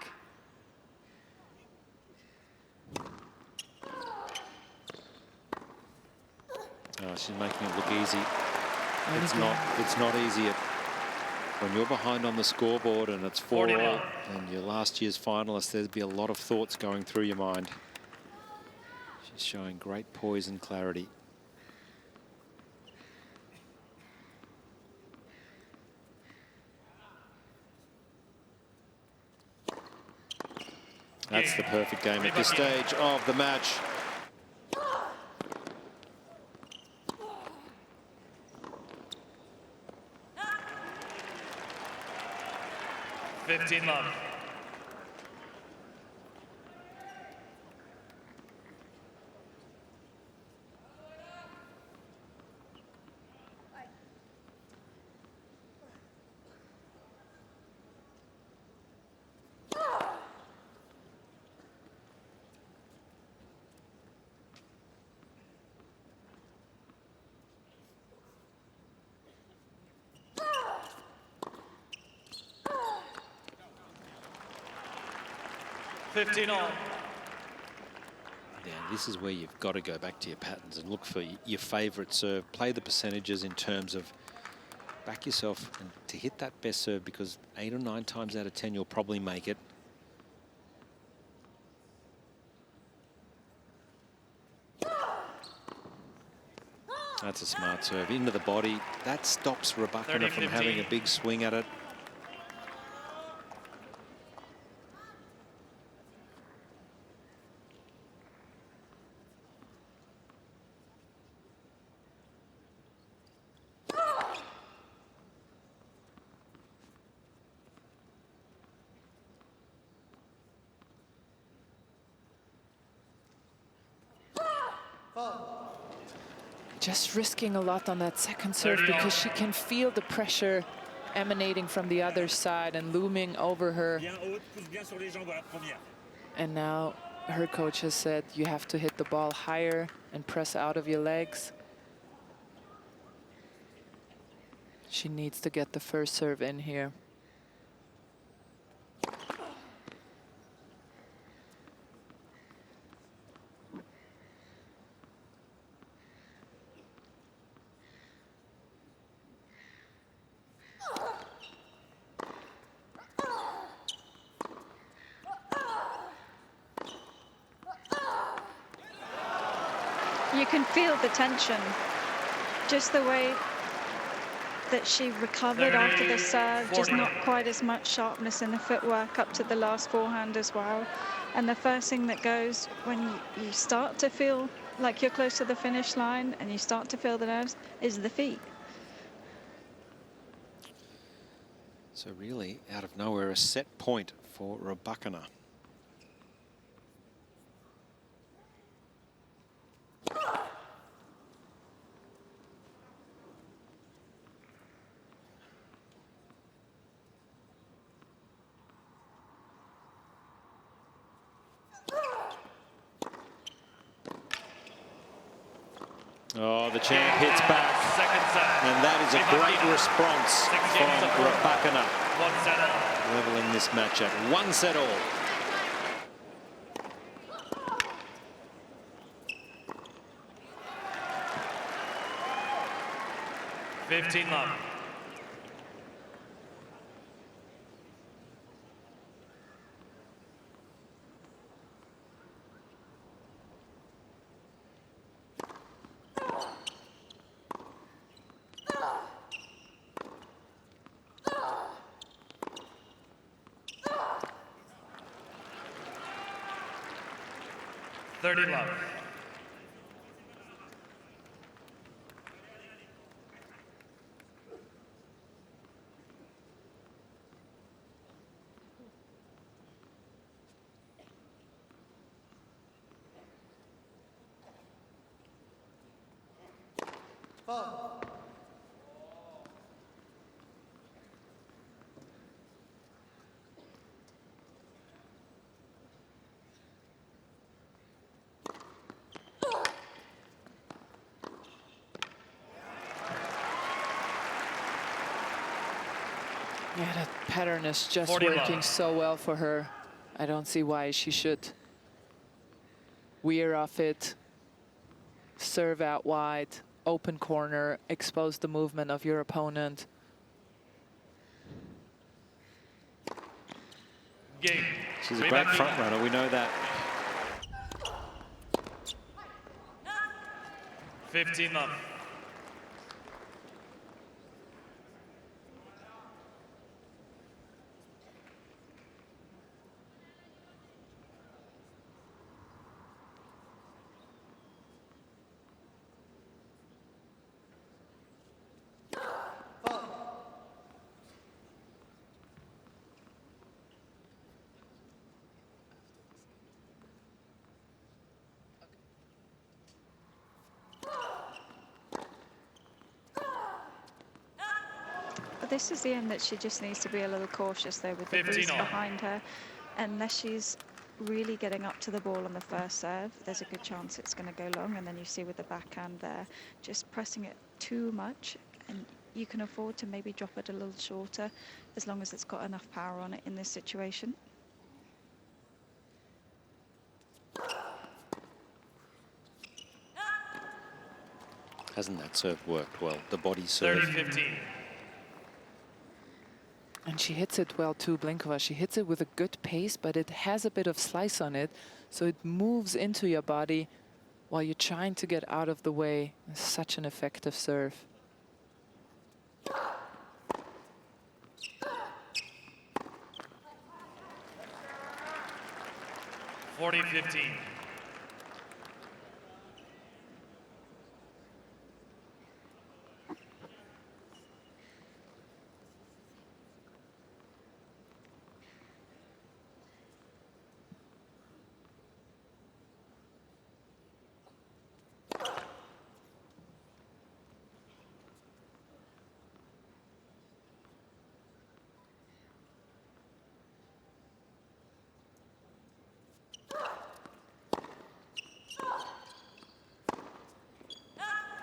[SPEAKER 1] Oh, she's making it look easy. It's not easy. When you're behind on the scoreboard and it's 4-all and you're last year's finalist, there'd be a lot of thoughts going through your mind. She's showing great poise and clarity. That's the perfect game at this stage of the match.
[SPEAKER 3] Love. All.
[SPEAKER 1] Yeah, this is where you've got to go back to your patterns and look for your favourite serve. Play the percentages in terms of back yourself and to hit that best serve, because 8 or 9 times out of 10 you'll probably make it. That's a smart serve into the body. That stops Rybakina from having a big swing at it.
[SPEAKER 2] Just risking a lot on that second serve because she can feel the pressure emanating from the other side and looming over her. And now her coach has said you have to hit the ball higher and press out of your legs. She needs to get the first serve in here.
[SPEAKER 4] You can feel the tension, just the way that she recovered after the serve, just not quite as much sharpness in the footwork up to the last forehand as well. And the first thing that goes when you start to feel like you're close to the finish line and you start to feel the nerves is the feet.
[SPEAKER 1] So really, out of nowhere, a set point for Rybakina. Oh, the champ hits back.
[SPEAKER 3] Second set.
[SPEAKER 1] And that is a great response from Rybakina.
[SPEAKER 3] 1 set all.
[SPEAKER 1] Leveling this match at 1 set all.
[SPEAKER 3] $15. 30 love.
[SPEAKER 2] Yeah, that pattern is just
[SPEAKER 3] 40
[SPEAKER 2] working
[SPEAKER 3] love.
[SPEAKER 2] so well for her. I don't see why she should wear off it, serve out wide, open corner, expose the movement of your opponent.
[SPEAKER 3] Game.
[SPEAKER 1] She's a great front runner, we know that.
[SPEAKER 3] 15 love.
[SPEAKER 4] But this is the end that she just needs to be a little cautious though with the
[SPEAKER 3] 15
[SPEAKER 4] boost
[SPEAKER 3] all.
[SPEAKER 4] behind her. Unless she's really getting up to the ball on the first serve, there's a good chance it's going to go long. And then you see with the backhand there, just pressing it too much. And you can afford to maybe drop it a little shorter as long as it's got enough power on it in this situation.
[SPEAKER 1] Hasn't that serve worked well? The body serve.
[SPEAKER 3] 30-15.
[SPEAKER 2] And she hits it well too, Blinkova. She hits it with a good pace, but it has a bit of slice on it. So it moves into your body while you're trying to get out of the way. It's such an effective serve.
[SPEAKER 3] $40-15.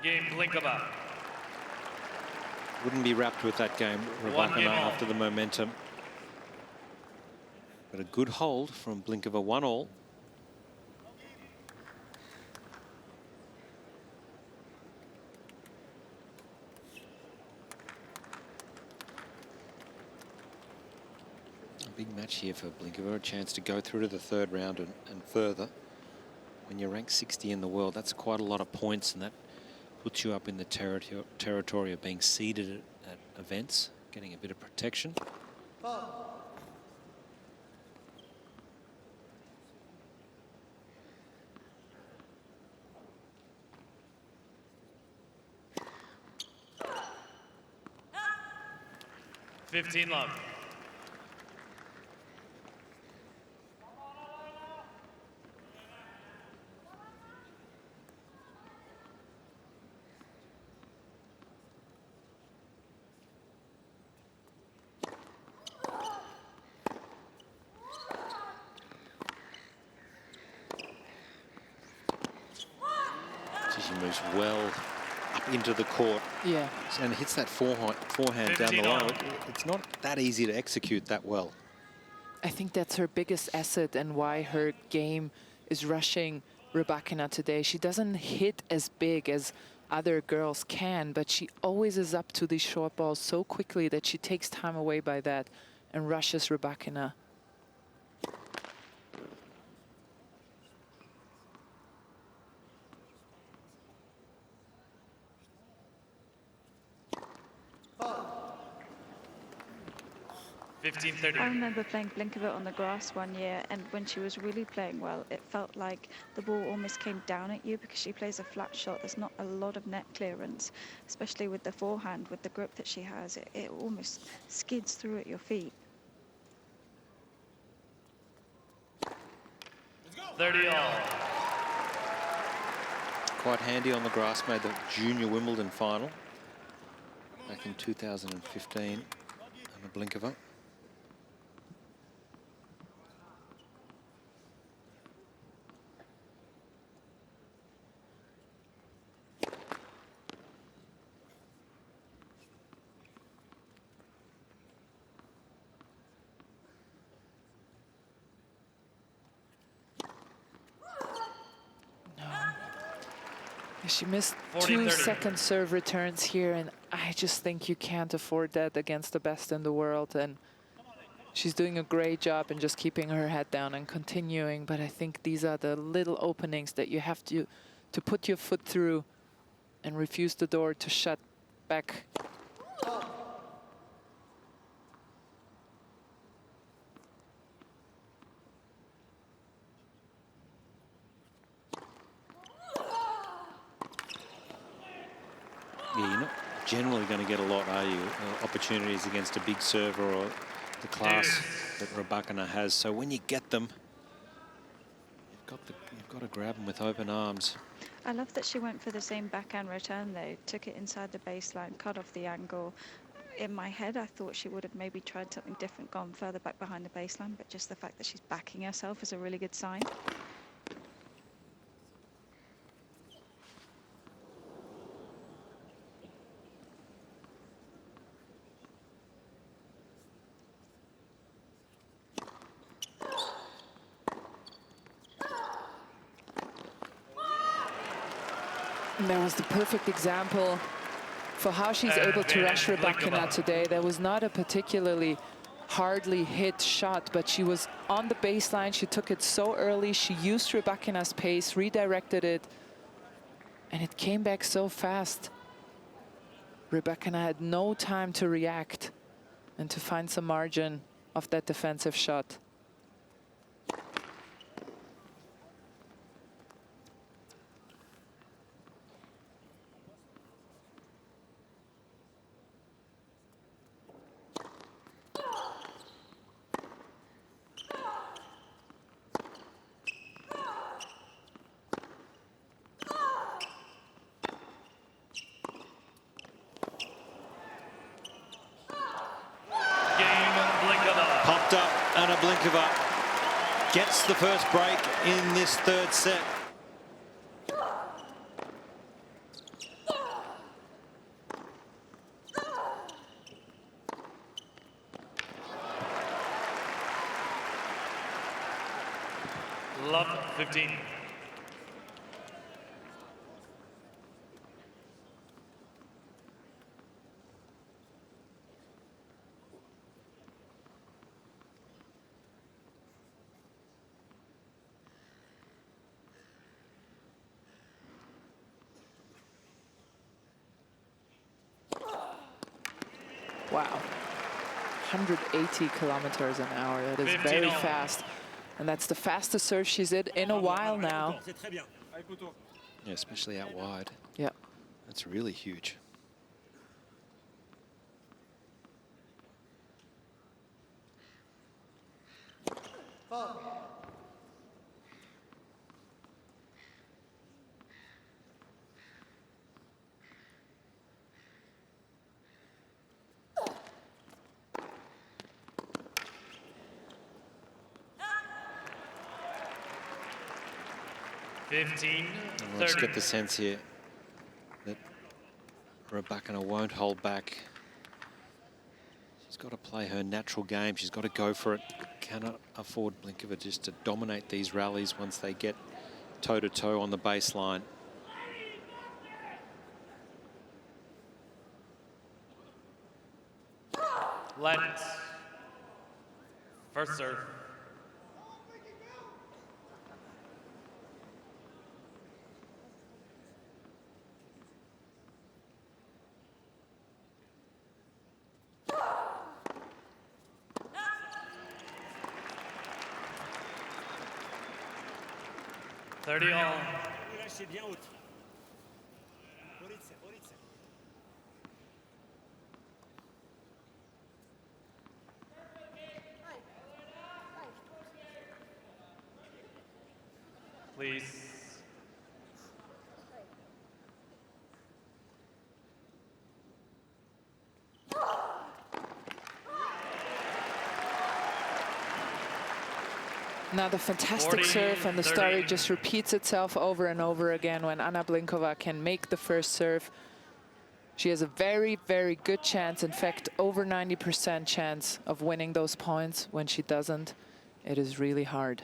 [SPEAKER 3] Game, Blinkova.
[SPEAKER 1] Wouldn't be wrapped with that game,
[SPEAKER 3] One game
[SPEAKER 1] Rybakina,
[SPEAKER 3] all.
[SPEAKER 1] after the momentum. But a good hold from Blinkova, 1-all. A big match here for Blinkova, a chance to go through to the third round and further. When you're ranked 60 in the world, that's quite a lot of points, and that puts you up in the territory of being seeded at events, getting a bit of protection.
[SPEAKER 3] $15 love.
[SPEAKER 1] She moves well up into the court.
[SPEAKER 2] Yeah.
[SPEAKER 1] And hits that forehand down the line. It's not that easy to execute that well.
[SPEAKER 2] I think that's her biggest asset and why her game is rushing Rybakina today. She doesn't hit as big as other girls can, but she always is up to these short balls so quickly that she takes time away by that and rushes Rybakina.
[SPEAKER 4] I remember playing Blinkova on the grass one year, and when she was really playing well, it felt like the ball almost came down at you because she plays a flat shot. There's not a lot of net clearance, especially with the forehand, with the grip that she has. It almost skids through at your feet.
[SPEAKER 3] 30 all.
[SPEAKER 1] Quite handy on the grass, made the junior Wimbledon final back in 2015. Anna Blinkova.
[SPEAKER 2] She missed
[SPEAKER 3] 40,
[SPEAKER 2] 2
[SPEAKER 3] 30.
[SPEAKER 2] second serve returns here, and I just think you can't afford that against the best in the world. And she's doing a great job in just keeping her head down and continuing. But I think these are the little openings that you have to put your foot through and refuse the door to shut back.
[SPEAKER 1] Yeah, you're not generally going to get a lot, are you? Opportunities against a big server or the class that Rybakina has. So when you get them, you've got to grab them with open arms.
[SPEAKER 4] I love that she went for the same backhand return though, took it inside the baseline, cut off the angle. In my head, I thought she would have maybe tried something different, gone further back behind the baseline, but just the fact that she's backing herself is a really good sign.
[SPEAKER 2] And that was the perfect example for how she's able to rush Rybakina today. There was not a particularly hardly hit shot, but she was on the baseline. She took it so early. She used Rybakina's pace, redirected it, and it came back so fast. Rybakina had no time to react and to find some margin of that defensive shot.
[SPEAKER 1] Popped up, Anna Blinkova gets the first break in this third set.
[SPEAKER 3] Love 15.
[SPEAKER 2] Wow, 180 kilometers an hour. That is very fast. And that's the fastest serve she's in a while now.
[SPEAKER 1] Yeah, especially out wide.
[SPEAKER 2] Yeah.
[SPEAKER 1] That's really huge. Let's get the sense here. Rybakina won't hold back. She's got to play her natural game. She's got to go for it. Cannot afford Blinkova just to dominate these rallies once they get toe-to-toe on the baseline.
[SPEAKER 3] Lens. First serve. Thirty all. Please.
[SPEAKER 2] Now the fantastic serve, and the story just repeats itself over and over again. When Anna Blinkova can make the first serve, she has a very, very good chance, in fact, over 90% chance of winning those points. When she doesn't, it is really hard.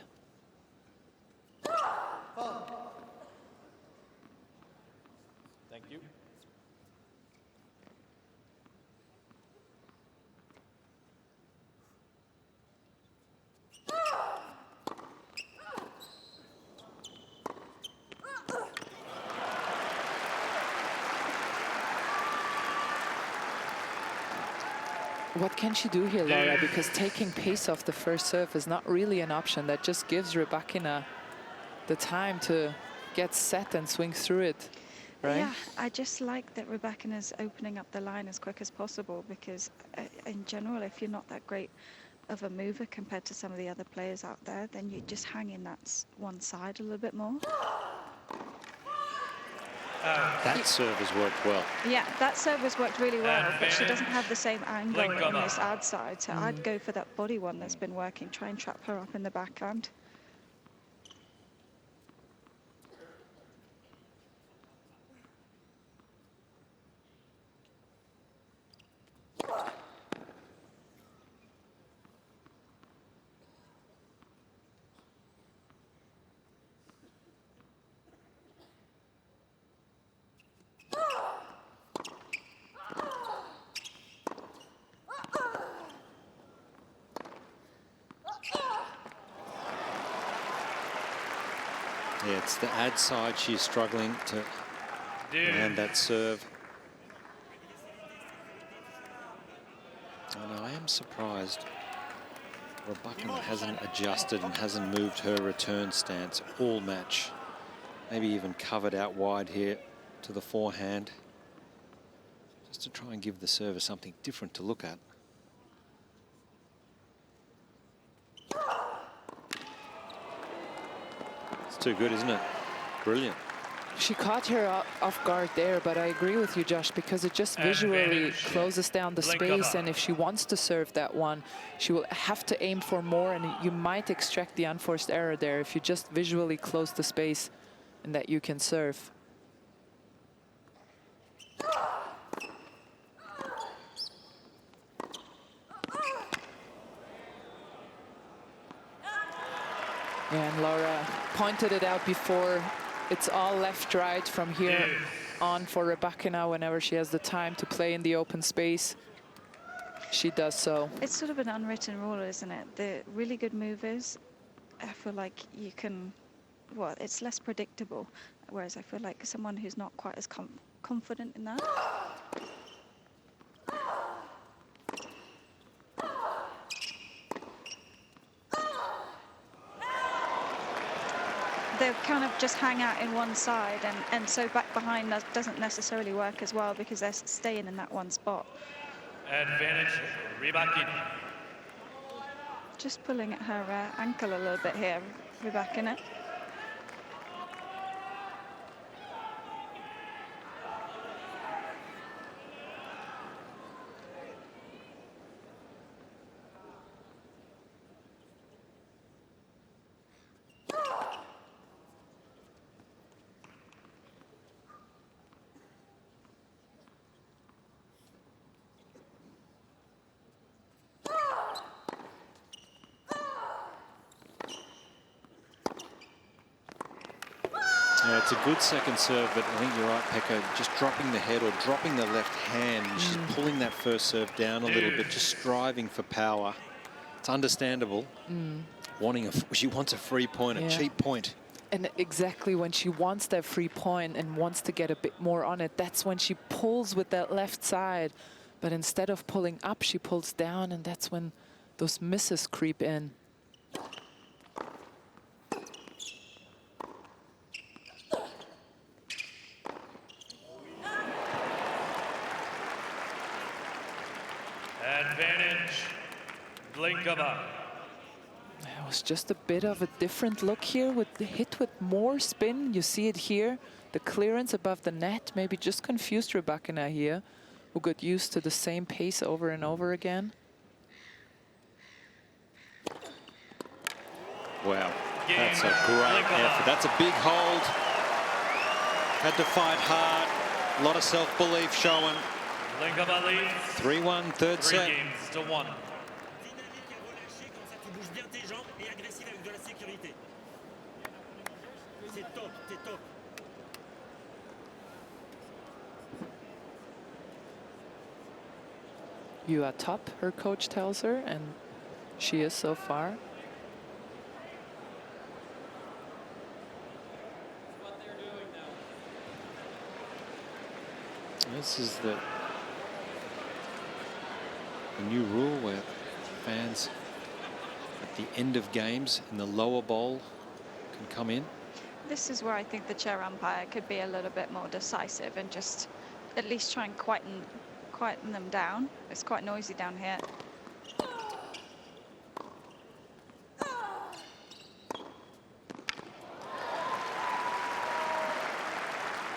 [SPEAKER 3] Thank you.
[SPEAKER 2] What can she do here, Laura? Because taking pace off the first serve is not really an option. That just gives Rybakina the time to get set and swing through it, right?
[SPEAKER 4] Yeah, I just like that Rybakina's opening up the line as quick as possible, because in general, if you're not that great of a mover compared to some of the other players out there, then you just hang in that one side a little bit more.
[SPEAKER 1] That serve has worked well.
[SPEAKER 4] Yeah, that serve has worked really well, but she doesn't have the same angle on this ad side, so I'd go for that body one that's been working. Try and trap her up in the backhand.
[SPEAKER 1] Yeah, it's the ad side she's struggling to land that serve. And I am surprised Rybakina hasn't adjusted and hasn't moved her return stance all match. Maybe even covered out wide here to the forehand, just to try and give the server something different to look at. It's too good, isn't it? Brilliant.
[SPEAKER 2] She caught her off guard there, but I agree with you, Josh, because it just visually closes down the space, and if she wants to serve that one, she will have to aim for more, and you might extract the unforced error there if you just visually close the space and that you can serve. And Laura pointed it out before. It's all left-right from here on for Rybakina. Whenever she has the time to play in the open space, she does so.
[SPEAKER 4] It's sort of an unwritten rule, isn't it? The really good movers, I feel like you can, well, it's less predictable. Whereas I feel like someone who's not quite as confident in that. They kind of just hang out in one side, and so back behind doesn't necessarily work as well because they're staying in that one spot.
[SPEAKER 3] Advantage, Rybakina.
[SPEAKER 4] Just pulling at her ankle a little bit here, Rybakina.
[SPEAKER 1] No, it's a good second serve, but I think you're right, Pekka. Just dropping the head or dropping the left hand. She's pulling that first serve down a little bit, just striving for power. It's understandable. She wants a free point, a cheap point.
[SPEAKER 2] And exactly when she wants that free point and wants to get a bit more on it, that's when she pulls with that left side. But instead of pulling up, she pulls down, and that's when those misses creep in.
[SPEAKER 3] Advantage, Blinkova.
[SPEAKER 2] It was just a bit of a different look here with the hit with more spin. You see it here, the clearance above the net. Maybe just confused Rybakina here, who got used to the same pace over and over again.
[SPEAKER 1] Wow, that's a great effort. That's a big hold. Had to fight hard. A lot of self-belief showing.
[SPEAKER 3] Blinkova leads
[SPEAKER 1] 3-1, third
[SPEAKER 3] 3
[SPEAKER 1] set.
[SPEAKER 3] games to 1.
[SPEAKER 2] You are top, her coach tells her, and she is so far.
[SPEAKER 1] This is the new rule where fans at the end of games in the lower bowl can come in.
[SPEAKER 4] This is where I think the chair umpire could be a little bit more decisive and just at least try and quieten them down. It's quite noisy down here.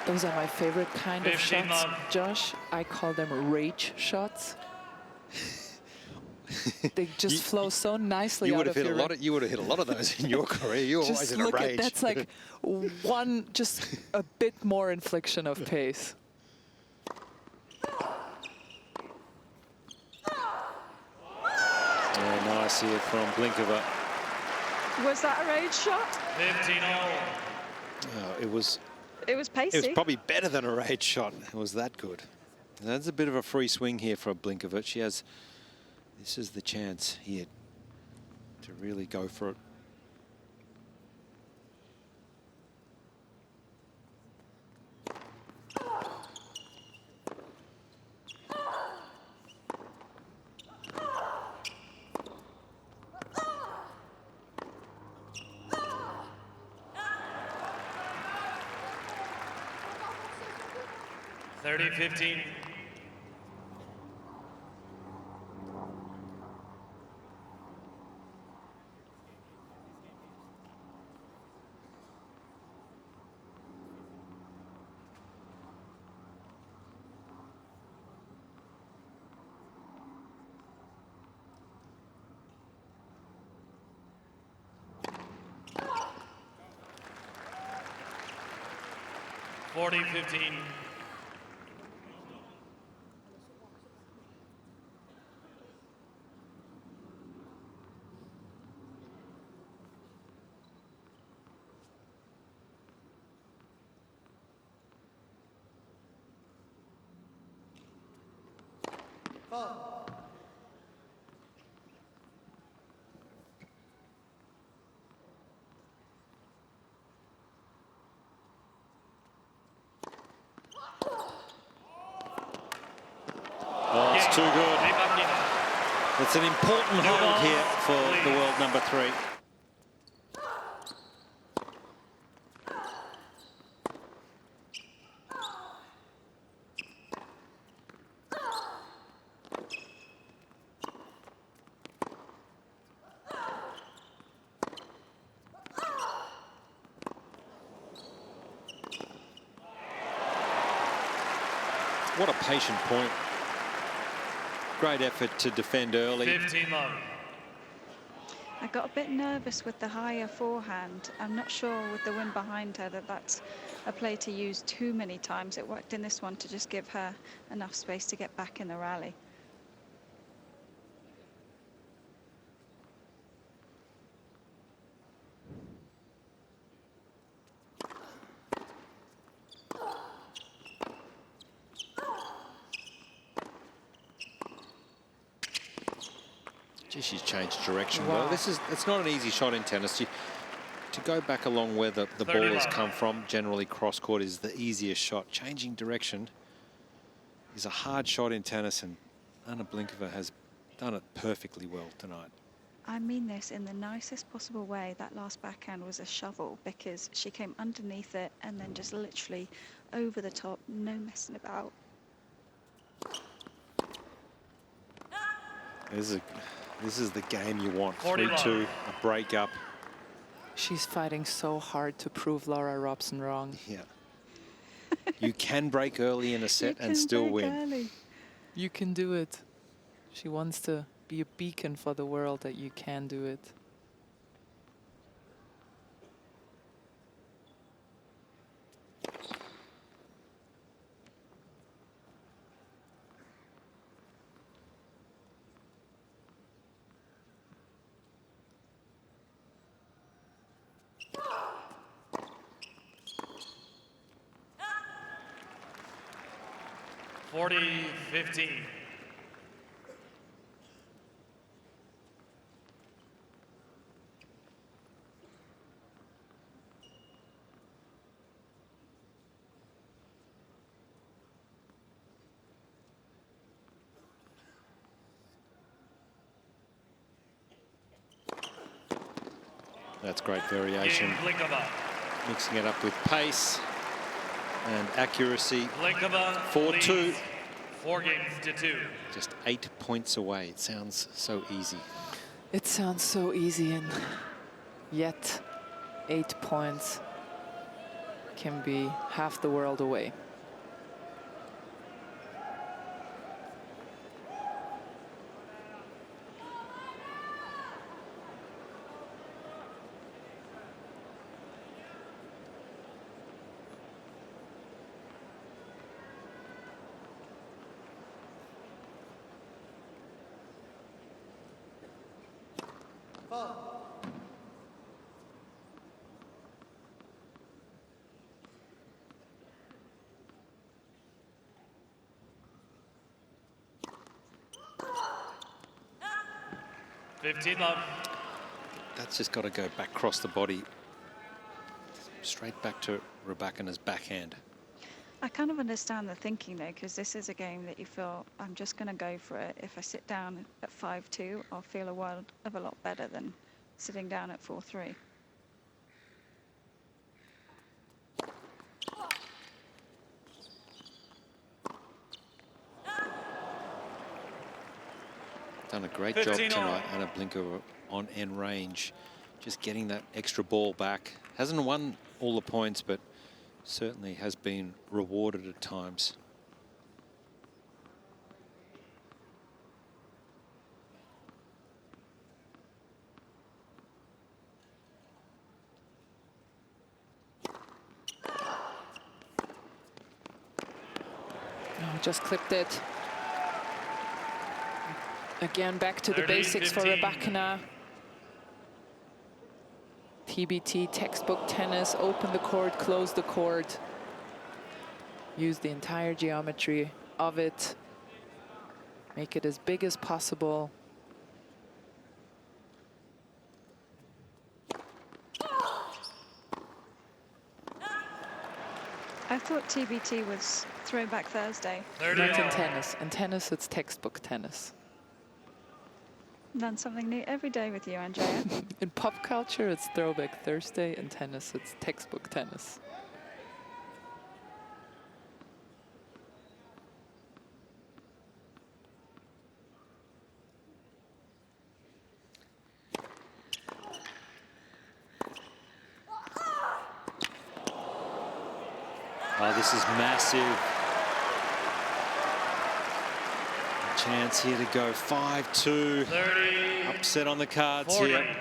[SPEAKER 2] Those are my favorite kind of
[SPEAKER 3] 15
[SPEAKER 2] shots,
[SPEAKER 3] love.
[SPEAKER 2] Josh. I call them rage shots. They just flow so nicely
[SPEAKER 1] You
[SPEAKER 2] out
[SPEAKER 1] would
[SPEAKER 2] of
[SPEAKER 1] have hit
[SPEAKER 2] your
[SPEAKER 1] a lot of those in your career. You're always
[SPEAKER 2] just
[SPEAKER 1] in a
[SPEAKER 2] look
[SPEAKER 1] rage.
[SPEAKER 2] at that's like one, just a bit more infliction of pace.
[SPEAKER 1] Yeah, nice here from Blinkova.
[SPEAKER 4] Was that a rage shot?
[SPEAKER 3] 15-all.
[SPEAKER 1] It was
[SPEAKER 4] Pacey.
[SPEAKER 1] It was probably better than a rage shot. It was that good. That's a bit of a free swing here for Blinkova. She has, this is the chance here to really go for it.
[SPEAKER 3] $30-15. $40-15.
[SPEAKER 1] Oh, it's too good. It's an important hold here for the world number 3. What a patient point. Great effort to defend early.
[SPEAKER 3] 15-love.
[SPEAKER 4] I got a bit nervous with the higher forehand. I'm not sure with the wind behind her that that's a play to use too many times. It worked in this one to just give her enough space to get back in the rally.
[SPEAKER 1] Gee, she's changed direction
[SPEAKER 2] Wow.
[SPEAKER 1] well. It's not an easy shot in tennis. To go back along where the ball has come from, generally cross-court is the easiest shot. Changing direction is a hard shot in tennis, and Anna Blinkova has done it perfectly well tonight.
[SPEAKER 4] I mean this in the nicest possible way. That last backhand was a shovel because she came underneath it and then just literally over the top, no messing about.
[SPEAKER 1] This is the game you want.
[SPEAKER 3] 41.
[SPEAKER 1] 3-2, a break up.
[SPEAKER 2] She's fighting so hard to prove Laura Robson wrong.
[SPEAKER 1] Yeah. You can break early in a set and still win.
[SPEAKER 4] Early.
[SPEAKER 2] You can do it. She wants to be a beacon for the world that you can do it.
[SPEAKER 3] (40-15).
[SPEAKER 1] That's great variation.
[SPEAKER 3] Blinkova.
[SPEAKER 1] Mixing it up with pace and accuracy.
[SPEAKER 3] Blinkova
[SPEAKER 1] 4-2.
[SPEAKER 3] leads 4-2.
[SPEAKER 1] Just 8 points away. It sounds so easy.
[SPEAKER 2] It sounds so easy, and yet 8 points can be half the world away.
[SPEAKER 3] Love.
[SPEAKER 1] That's just got to go back across the body. Straight back to Rybakina's backhand.
[SPEAKER 4] I kind of understand the thinking though, because this is a game that you feel, I'm just going to go for it. If I sit down at 5-2, I'll feel a world of a lot better than sitting down at 4-3.
[SPEAKER 1] Done a great job tonight, Anna Blinkova, on end range. Just getting that extra ball back. Hasn't won all the points, but certainly has been rewarded at times.
[SPEAKER 2] Oh, just clipped it. Again, back to the basics for Rybakina. TBT, textbook tennis, open the court, close the court. Use the entire geometry of it. Make it as big as possible.
[SPEAKER 4] I thought TBT was Throwback Thursday.
[SPEAKER 2] Not in tennis. In tennis, it's textbook tennis.
[SPEAKER 4] Learn something new every day with you, Andrea.
[SPEAKER 2] In pop culture, it's Throwback Thursday. In tennis, it's textbook tennis.
[SPEAKER 1] Oh, this is massive. A chance here to go 5-2.
[SPEAKER 3] 30.
[SPEAKER 1] Upset on the cards
[SPEAKER 3] 40.
[SPEAKER 1] here.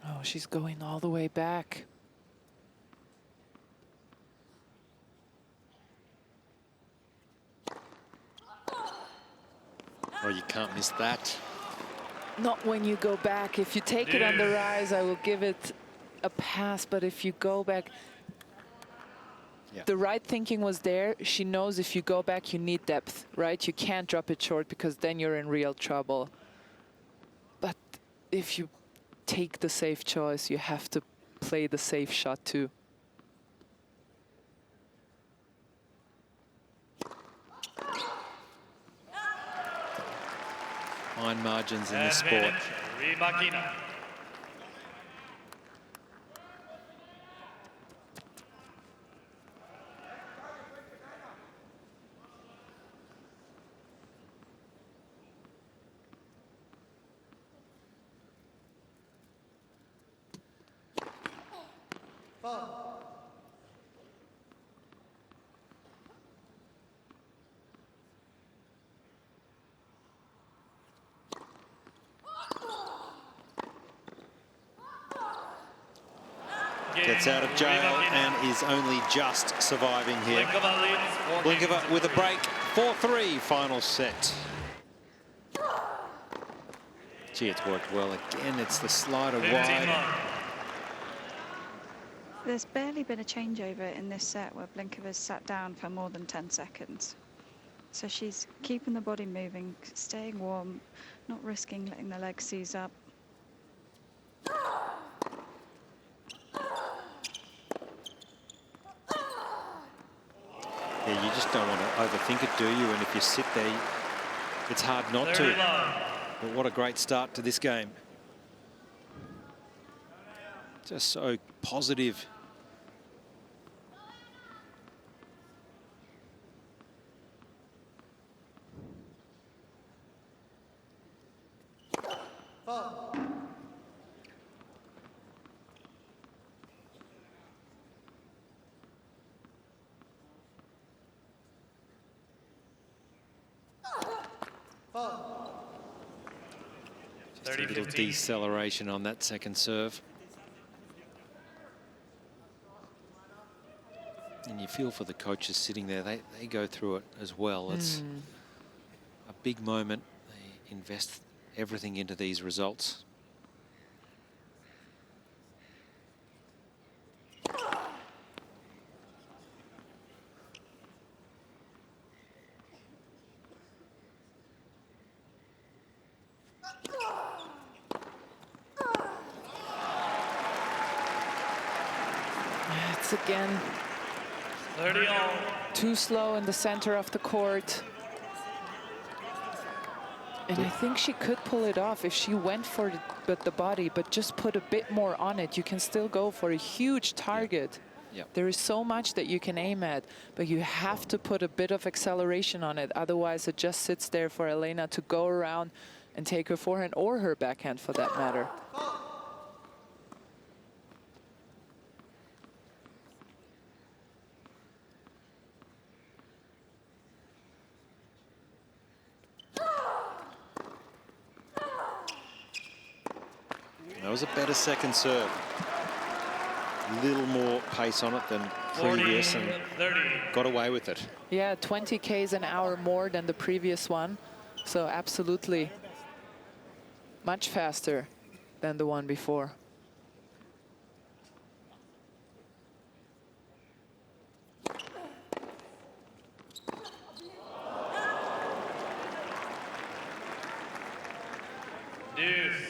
[SPEAKER 2] Oh, Oh, she's going all the way back.
[SPEAKER 1] Oh, you can't miss that.
[SPEAKER 2] Not when you go back. If you take it on the rise, I will give it a pass. But if you go back, the right thinking was there. She knows if you go back, you need depth, right? You can't drop it short because then you're in real trouble. But if you take the safe choice, you have to play the safe shot too.
[SPEAKER 1] Fine margins in this sport.
[SPEAKER 3] Rybakina.
[SPEAKER 1] Gets out of jail and is only just surviving here. Blinkova with a break, 4-3, final set. Gee, it's worked well again. It's the slider wide.
[SPEAKER 4] There's barely been a changeover in this set where Blinkova's sat down for more than 10 seconds. So she's keeping the body moving, staying warm, not risking letting the legs seize up.
[SPEAKER 1] Yeah, you just don't want to overthink it, do you? And if you sit there, it's hard not to. But what a great start to this game. Just so positive. Just a little deceleration on that second serve. And you feel for the coaches sitting there, they go through it as well. It's a big moment. They invest everything into these results.
[SPEAKER 2] It's again
[SPEAKER 3] 30-all.
[SPEAKER 2] too slow in the center of the court. And I think she could pull it off if she went for the body, but just put a bit more on it. You can still go for a huge target. There is so much that you can aim at, but you have to put a bit of acceleration on it. Otherwise, it just sits there for Elena to go around and take her forehand or her backhand for that matter.
[SPEAKER 1] That was a better second serve. A little more pace on it than previous and got away with it.
[SPEAKER 2] Yeah, 20 Ks an hour more than the previous one. So absolutely much faster than the one before.
[SPEAKER 3] Deuce.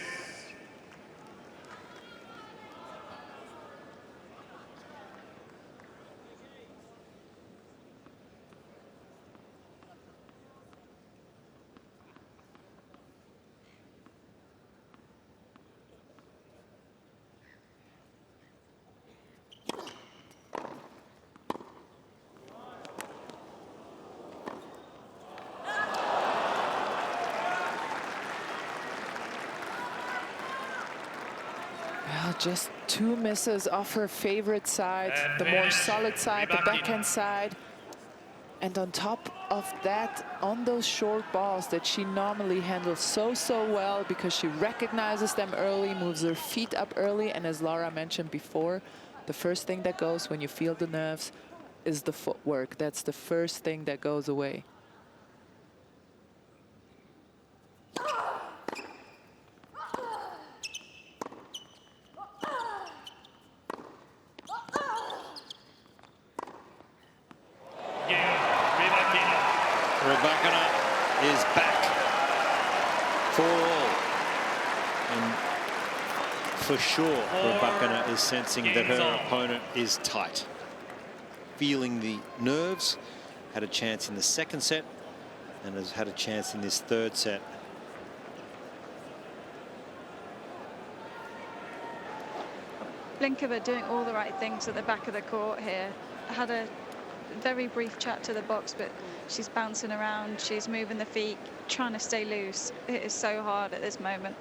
[SPEAKER 2] Well, just two misses off her favorite side, the more solid side, the backhand side. And on top of that, on those short balls that she normally handles so well, because she recognizes them early, moves her feet up early, and as Laura mentioned before, the first thing that goes when you feel the nerves is the footwork. That's the first thing that goes away.
[SPEAKER 1] Rybakina is back for all. And for sure, Rybakina is sensing that her opponent is tight. Feeling the nerves, had a chance in the second set and has had a chance in this third set.
[SPEAKER 4] Blinkova doing all the right things at the back of the court here. Had a very brief chat to the box, but she's bouncing around, she's moving the feet, trying to stay loose. It is so hard at this moment.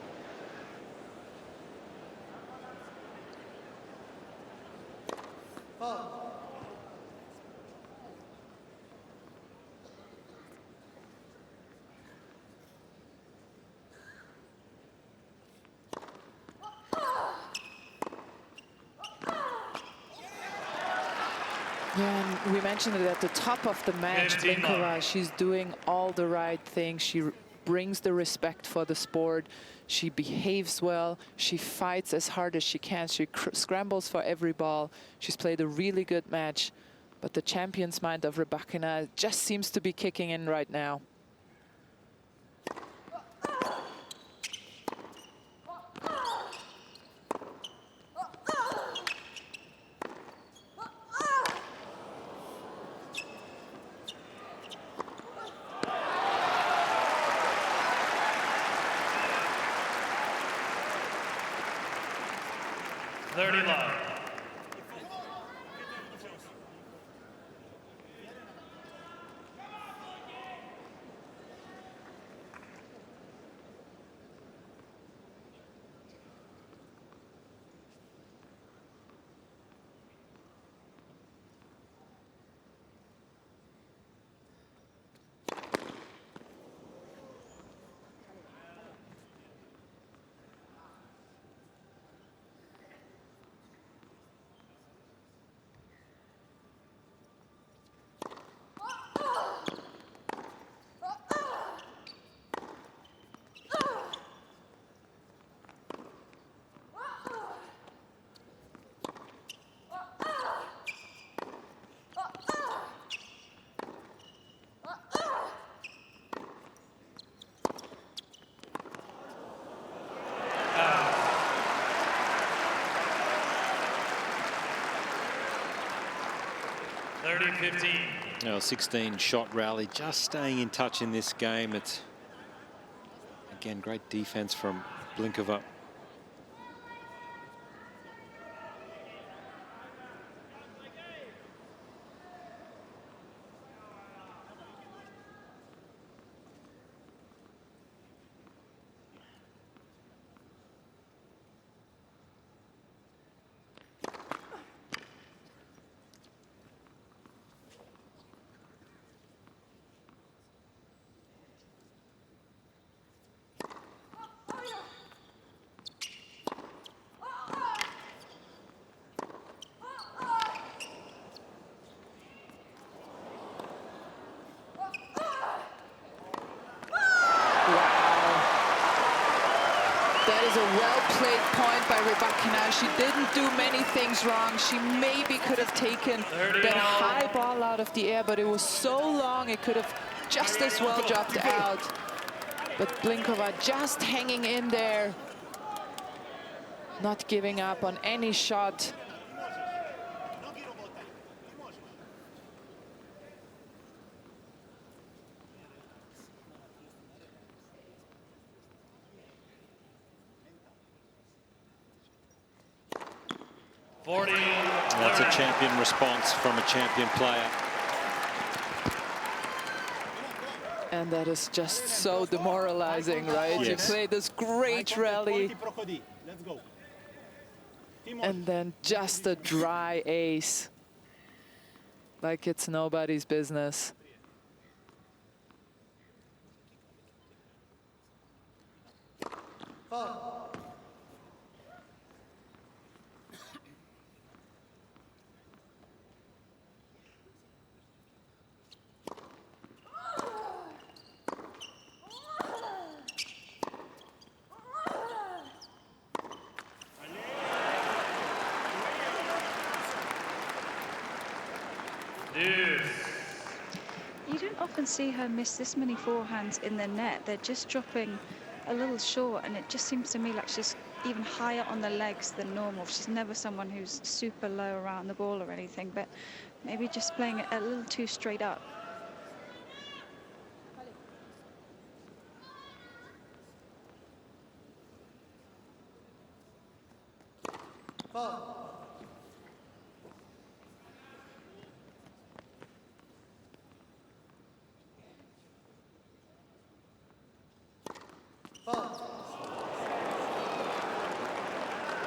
[SPEAKER 2] Yeah, and we mentioned it at the top of the match, Blinkova, she's doing all the right things. She brings the respect for the sport. She behaves well. She fights as hard as she can. She scrambles for every ball. She's played a really good match. But the champion's mind of Rybakina just seems to be kicking in right now.
[SPEAKER 1] Now, 16-shot rally, just staying in touch in this game. It's, again, great defense from Blinkova.
[SPEAKER 2] That is a well-played point by Rybakina. She didn't do many things wrong. She maybe could have taken that high ball out of the air, but it was so long it could have just as well dropped out. But Blinkova just hanging in there, not giving up on any shot.
[SPEAKER 1] That's a champion response from a champion player.
[SPEAKER 2] And that is just so demoralizing, right?
[SPEAKER 1] Yes.
[SPEAKER 2] You play this great rally, and then just a dry ace, like it's nobody's business.
[SPEAKER 3] Deuce.
[SPEAKER 4] You don't often see her miss this many forehands in the net. They're just dropping a little short, and it just seems to me like she's even higher on the legs than normal. She's never someone who's super low around the ball or anything, but maybe just playing it a little too straight up.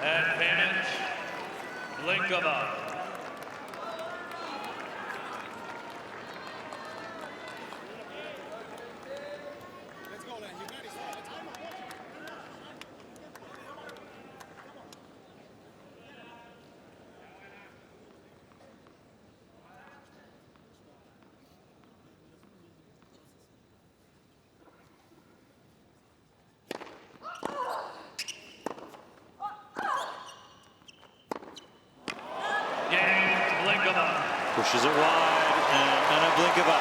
[SPEAKER 3] Advantage, Blinkova.
[SPEAKER 1] Pushes it wide, and Anna Blinkova.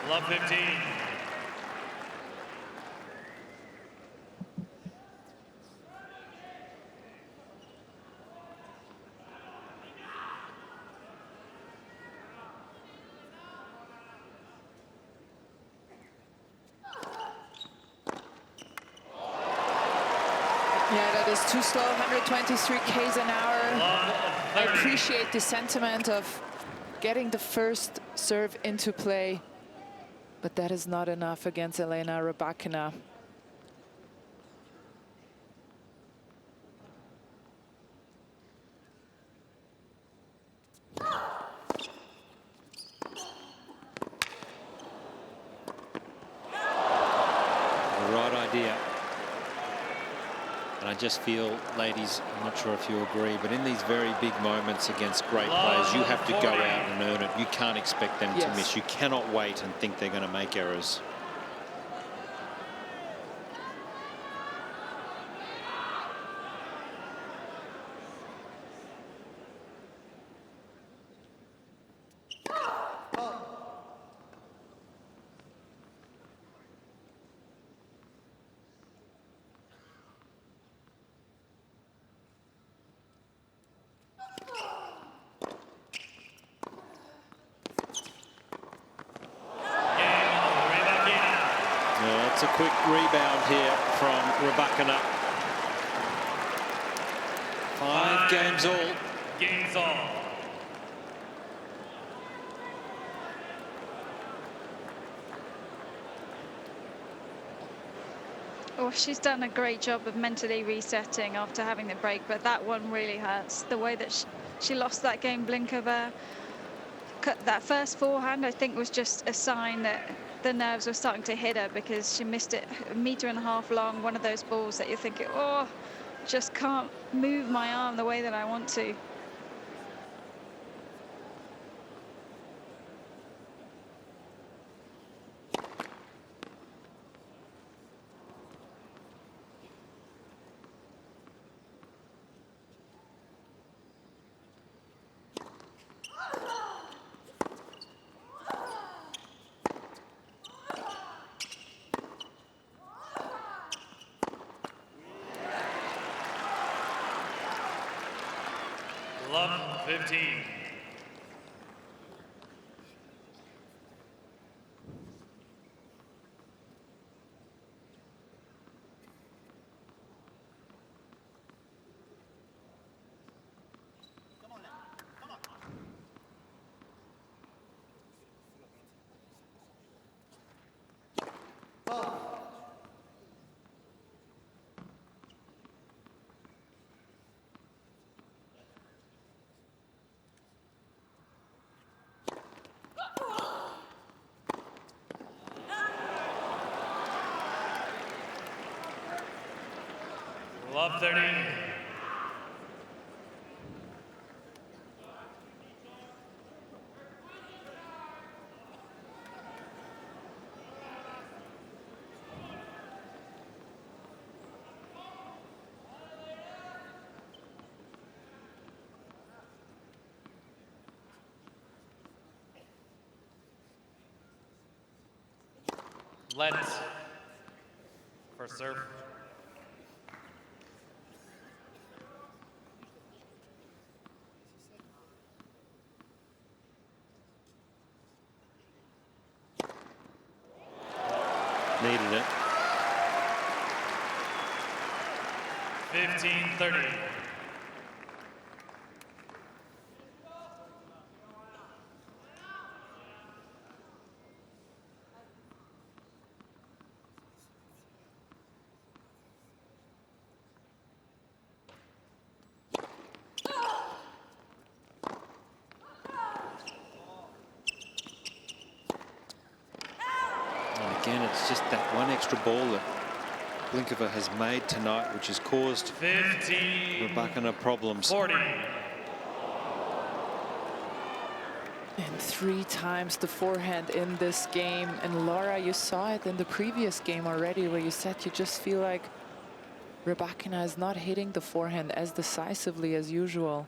[SPEAKER 3] Love 15.
[SPEAKER 2] Yeah, that is too slow, 123 k's an hour. I appreciate the sentiment of getting the first serve into play, but that is not enough against Elena Rybakina.
[SPEAKER 1] The right idea. And I just feel, ladies, I'm not sure if you agree, but in these very big moments against great players, you have to go out and earn it. You can't expect them to miss. You cannot wait and think they're going to make errors. It's a quick rebound here from Rybakina. 5 games all.
[SPEAKER 3] Games all.
[SPEAKER 4] Oh, she's done a great job of mentally resetting after having the break, but that one really hurts. The way that she lost that game, Blinkova. That first forehand, I think, was just a sign that the nerves were starting to hit her, because she missed it 1.5 meters long, one of those balls that you're thinking, oh, just can't move my arm the way that I want to.
[SPEAKER 3] Love 15. Love 30. Lens. First serve.
[SPEAKER 1] Needed it.
[SPEAKER 3] 15-30.
[SPEAKER 1] And again, it's just that one extra ball that Blinkova has made tonight, which has caused
[SPEAKER 3] 15.
[SPEAKER 1] Rybakina problems.
[SPEAKER 3] 40.
[SPEAKER 2] And 3 times the forehand in this game. And Laura, you saw it in the previous game already, where you said you just feel like Rybakina is not hitting the forehand as decisively as usual.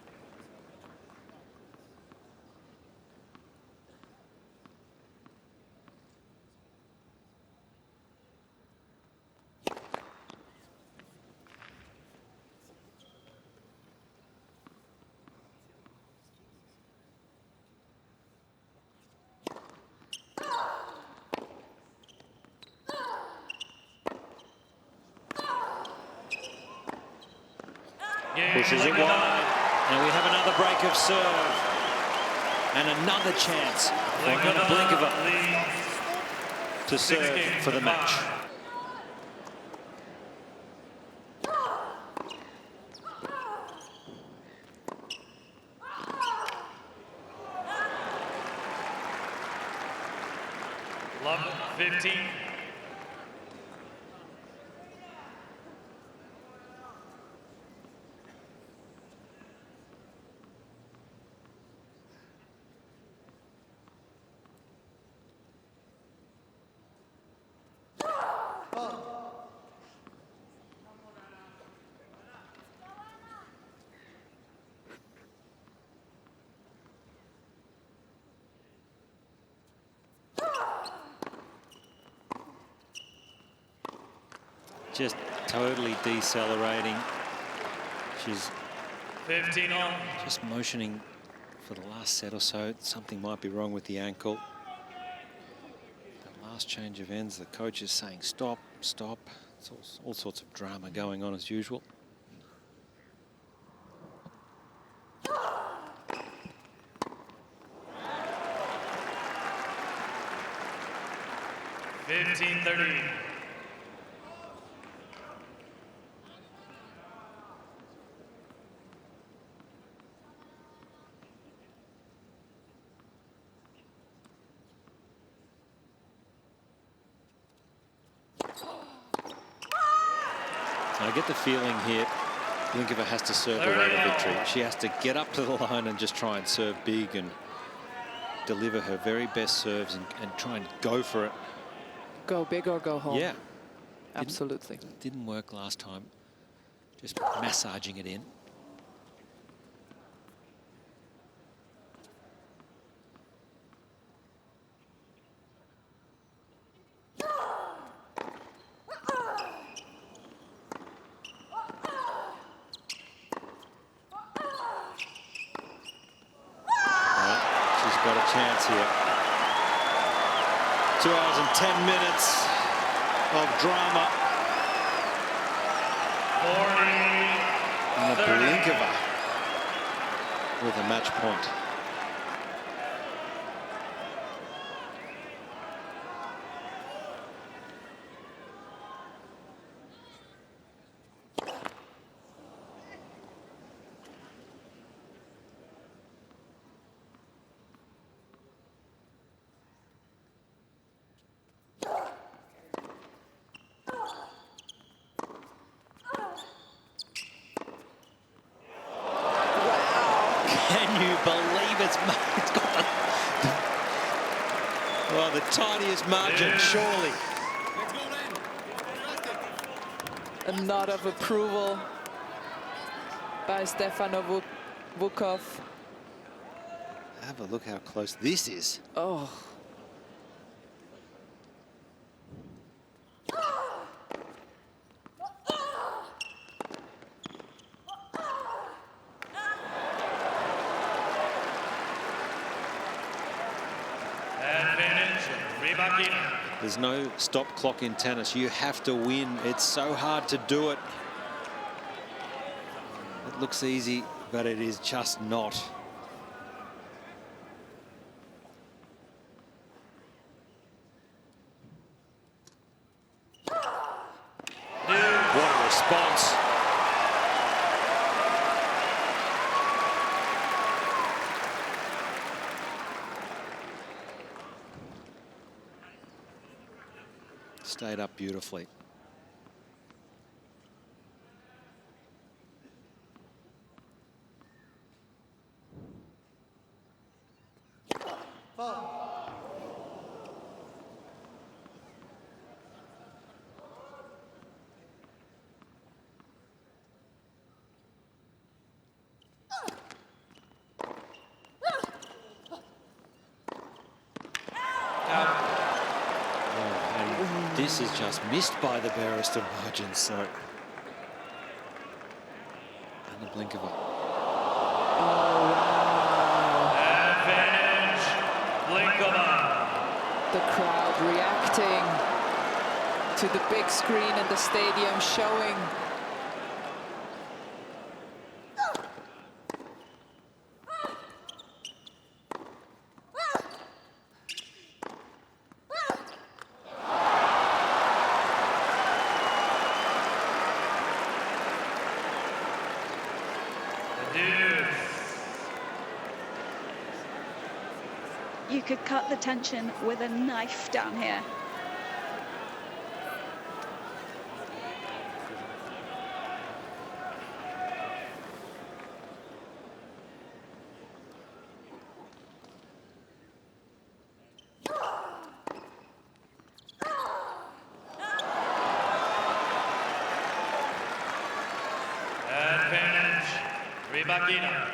[SPEAKER 1] Pushes it wide, and we have another break of serve. And another chance for Anna Blinkova to serve for the match.
[SPEAKER 3] Love 15.
[SPEAKER 1] Just totally decelerating. She's
[SPEAKER 3] 15 on.
[SPEAKER 1] just motioning for the last set or so. Something might be wrong with the ankle. The last change of ends, the coach is saying stop, stop. It's all sorts of drama going on as usual.
[SPEAKER 3] $15-30.
[SPEAKER 1] I get the feeling here Blinkova has to serve away the victory. She has to get up to the line and just try and serve big and deliver her very best serves and try and go for it.
[SPEAKER 2] Go big or go home.
[SPEAKER 1] Yeah.
[SPEAKER 2] Absolutely.
[SPEAKER 1] Didn't work last time. Just massaging it in. Got a chance here. 2 hours and 10 minutes of drama.
[SPEAKER 3] 40.
[SPEAKER 1] And Blinkova with a match point. it's got the tiniest margin, surely.
[SPEAKER 2] A nod of approval by Stefano Vukov.
[SPEAKER 1] Have a look how close this is.
[SPEAKER 2] Oh.
[SPEAKER 3] Advantage, Rybakina.
[SPEAKER 1] There's no stop clock in tennis. You have to win. It's so hard to do it. It looks easy, but it is just not. What a response. Stayed up beautifully. This is just missed by the barest of margins. So, Anna Blinkova.
[SPEAKER 3] Advantage, Blinkova.
[SPEAKER 2] The crowd reacting to the big screen in the stadium, showing
[SPEAKER 4] You could cut the tension with a knife down here.
[SPEAKER 3] Advantage, Rybakina.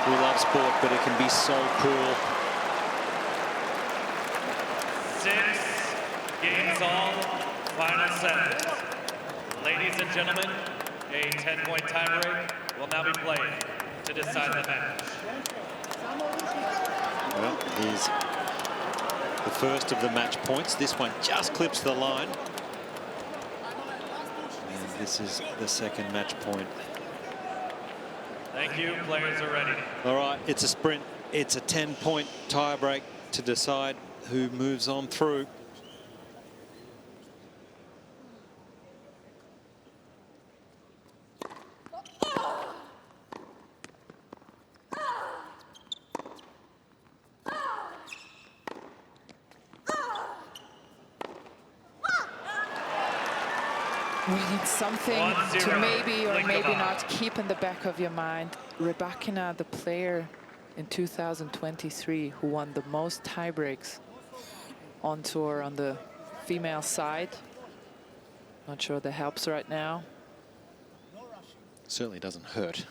[SPEAKER 1] We love sport, but it can be so cruel.
[SPEAKER 3] 6 games all, final set. Ladies and gentlemen, a 10-point tiebreak will now be played to decide the match.
[SPEAKER 1] Well, here's the first of the match points. This one just clips the line. And this is the second match point.
[SPEAKER 3] Thank you, players are ready.
[SPEAKER 1] All right, it's a sprint. It's a 10-point tiebreak to decide who moves on through.
[SPEAKER 2] Well, it's something
[SPEAKER 3] 1-0,
[SPEAKER 2] to maybe or maybe
[SPEAKER 3] Blinkova.
[SPEAKER 2] not keep in the back of your mind. Rybakina, the player in 2023 who won the most tiebreaks on tour on the female side. Not sure that helps right now.
[SPEAKER 1] Certainly doesn't hurt.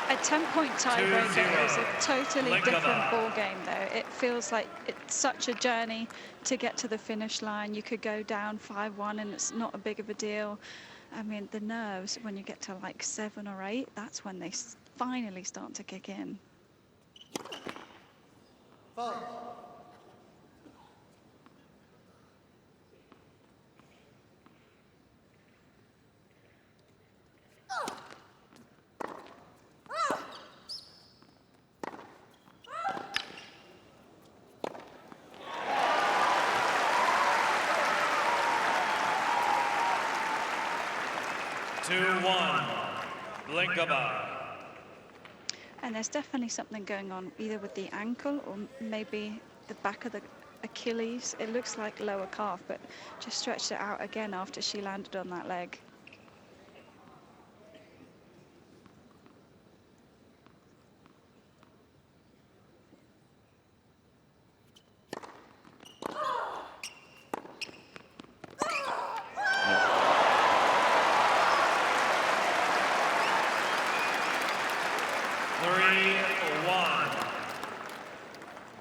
[SPEAKER 4] A 10-point tiebreaker is a
[SPEAKER 3] 2-0.
[SPEAKER 4] totally
[SPEAKER 3] Blinkova.
[SPEAKER 4] different ball game, though. It feels like it's such a journey to get to the finish line. You could go down 5-1 and it's not a big of a deal. I mean, the nerves when you get to like 7 or 8, that's when they finally start to kick in.
[SPEAKER 3] Blinkova.
[SPEAKER 4] And there's definitely something going on, either with the ankle or maybe the back of the Achilles. It looks like lower calf, but just stretched it out again after she landed on that leg.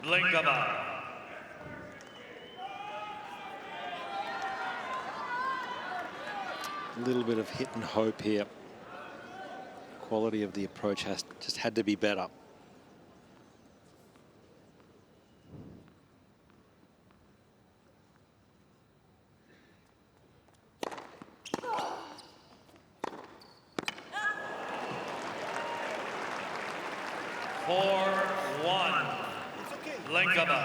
[SPEAKER 3] Blinkova.
[SPEAKER 1] A little bit of hit and hope here. Quality of the approach has just had to be better.
[SPEAKER 3] Blinkova.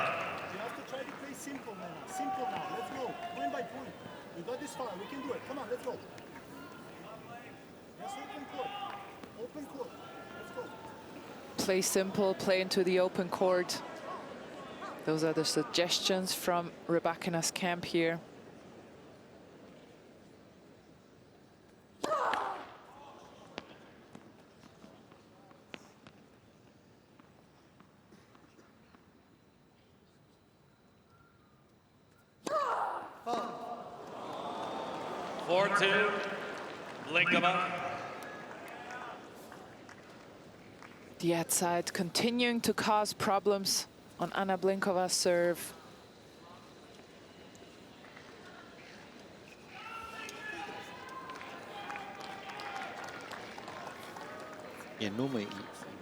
[SPEAKER 5] You have to try to play simple now. Simple now. Let's go. Point by point. We got this far. We can do it. Come on, let's go. Yes, open court. Open court. Let's go.
[SPEAKER 2] Play simple, play into the open court. Those are the suggestions from Rybakina's camp here.
[SPEAKER 3] Blinkova.
[SPEAKER 2] The outside continuing to cause problems on Anna Blinkova's serve.
[SPEAKER 1] Yeah, normally you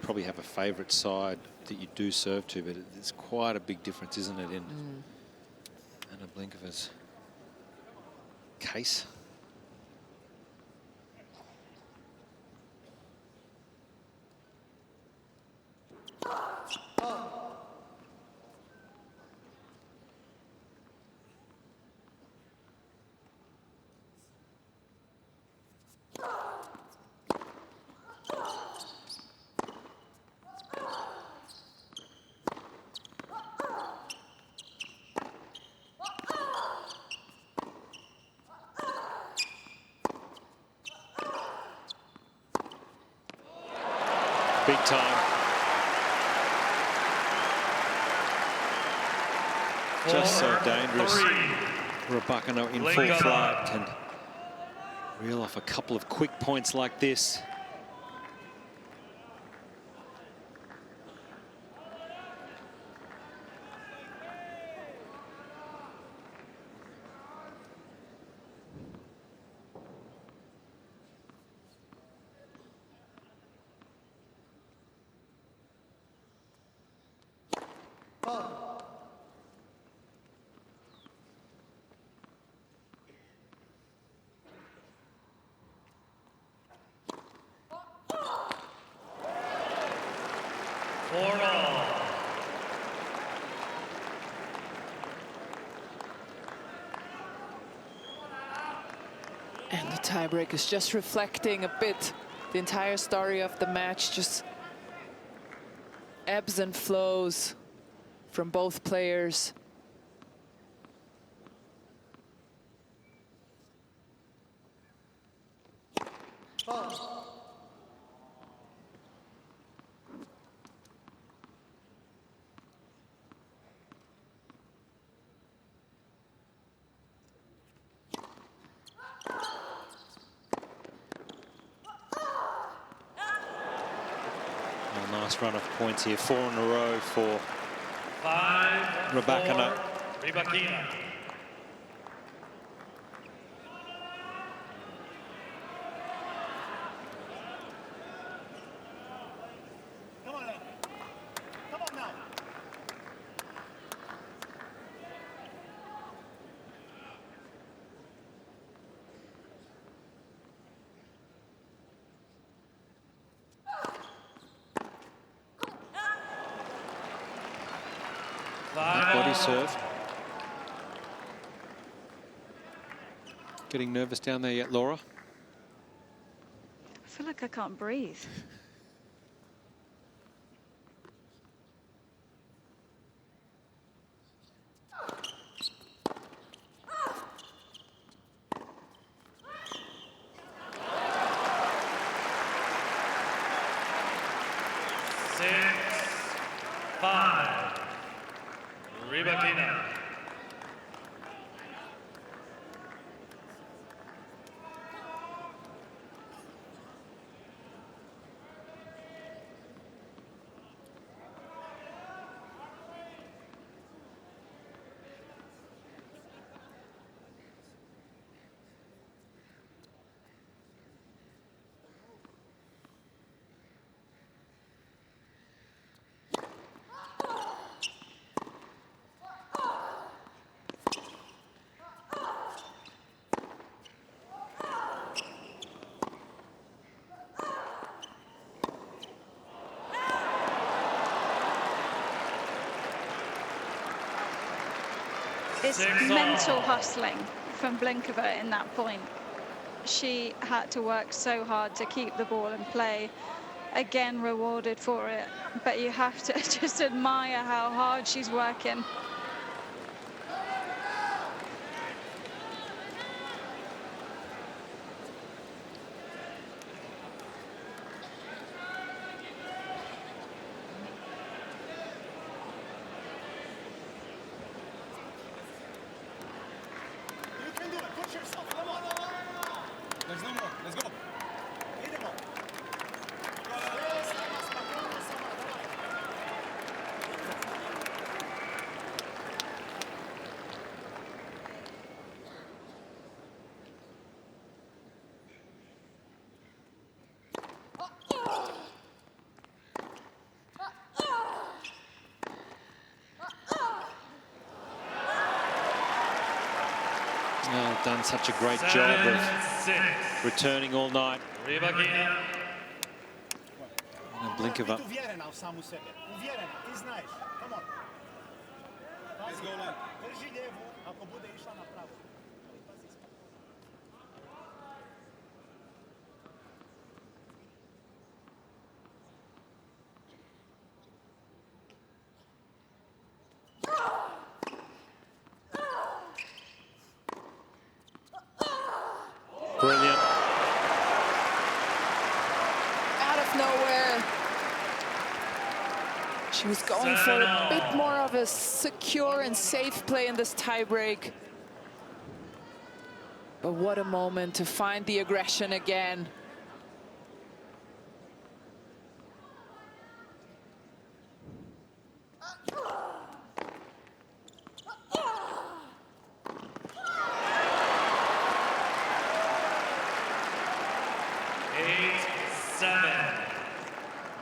[SPEAKER 1] probably have a favourite side that you do serve to, but it's quite a big difference, isn't it, in Anna Blinkova's case? Big time. Just so dangerous. Rybakina in full flight can reel off a couple of quick points like this.
[SPEAKER 2] And the tiebreak is just reflecting a bit the entire story of the match, just ebbs and flows from both players.
[SPEAKER 1] Nice run of points here, 4 in a row for Rybakina.
[SPEAKER 3] Rybakina.
[SPEAKER 5] Come on now. Come on now.
[SPEAKER 1] Body serve. Getting nervous down there yet, Laura?
[SPEAKER 4] I feel like I can't breathe.
[SPEAKER 3] Rybakina.
[SPEAKER 4] It's mental hustling from Blinkova in that point. She had to work so hard to keep the ball in play. Again, rewarded for it. But you have to just admire how hard she's working.
[SPEAKER 1] Done such a great job of returning all night.
[SPEAKER 3] Rybakina.
[SPEAKER 1] And Blinkova. Brilliant.
[SPEAKER 2] Out of nowhere. She was going for a bit more of a secure and safe play in this tiebreak. But what a moment to find the aggression again.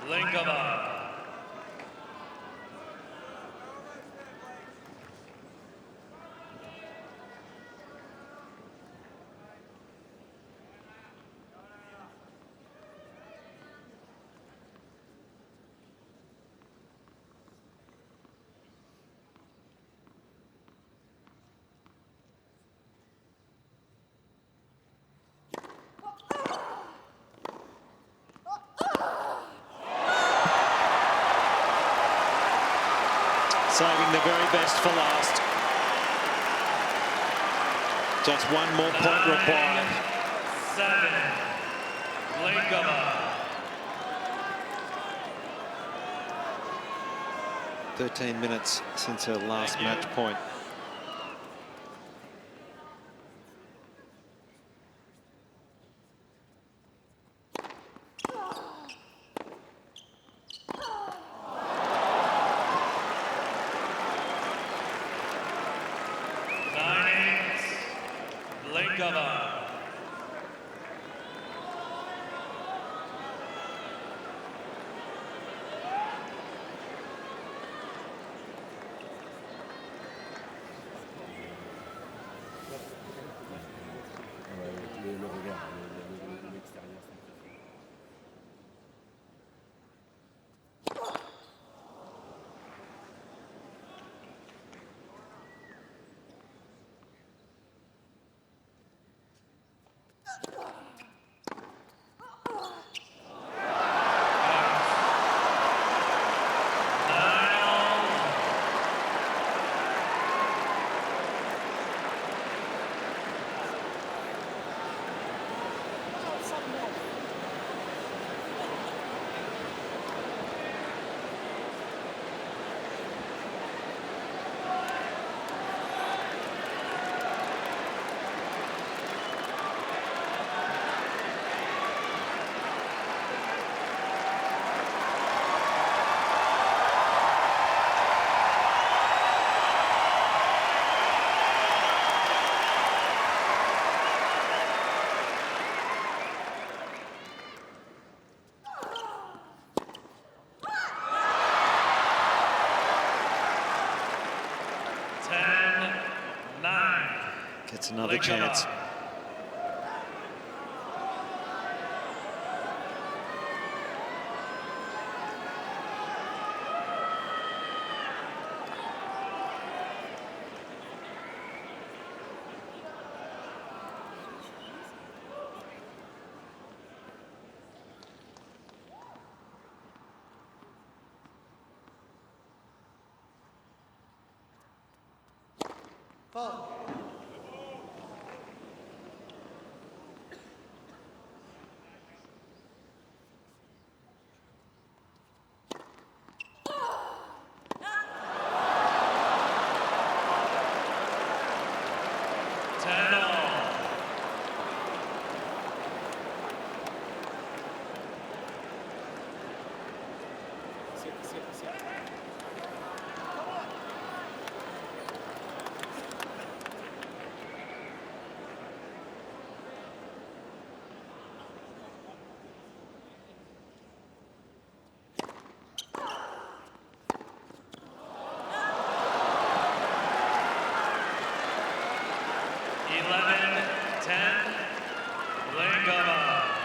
[SPEAKER 3] Blinkova.
[SPEAKER 1] Saving the very best for last. Just one more point required.
[SPEAKER 3] 7. Blinkova.
[SPEAKER 1] 13 minutes since her last match point. gets another chance.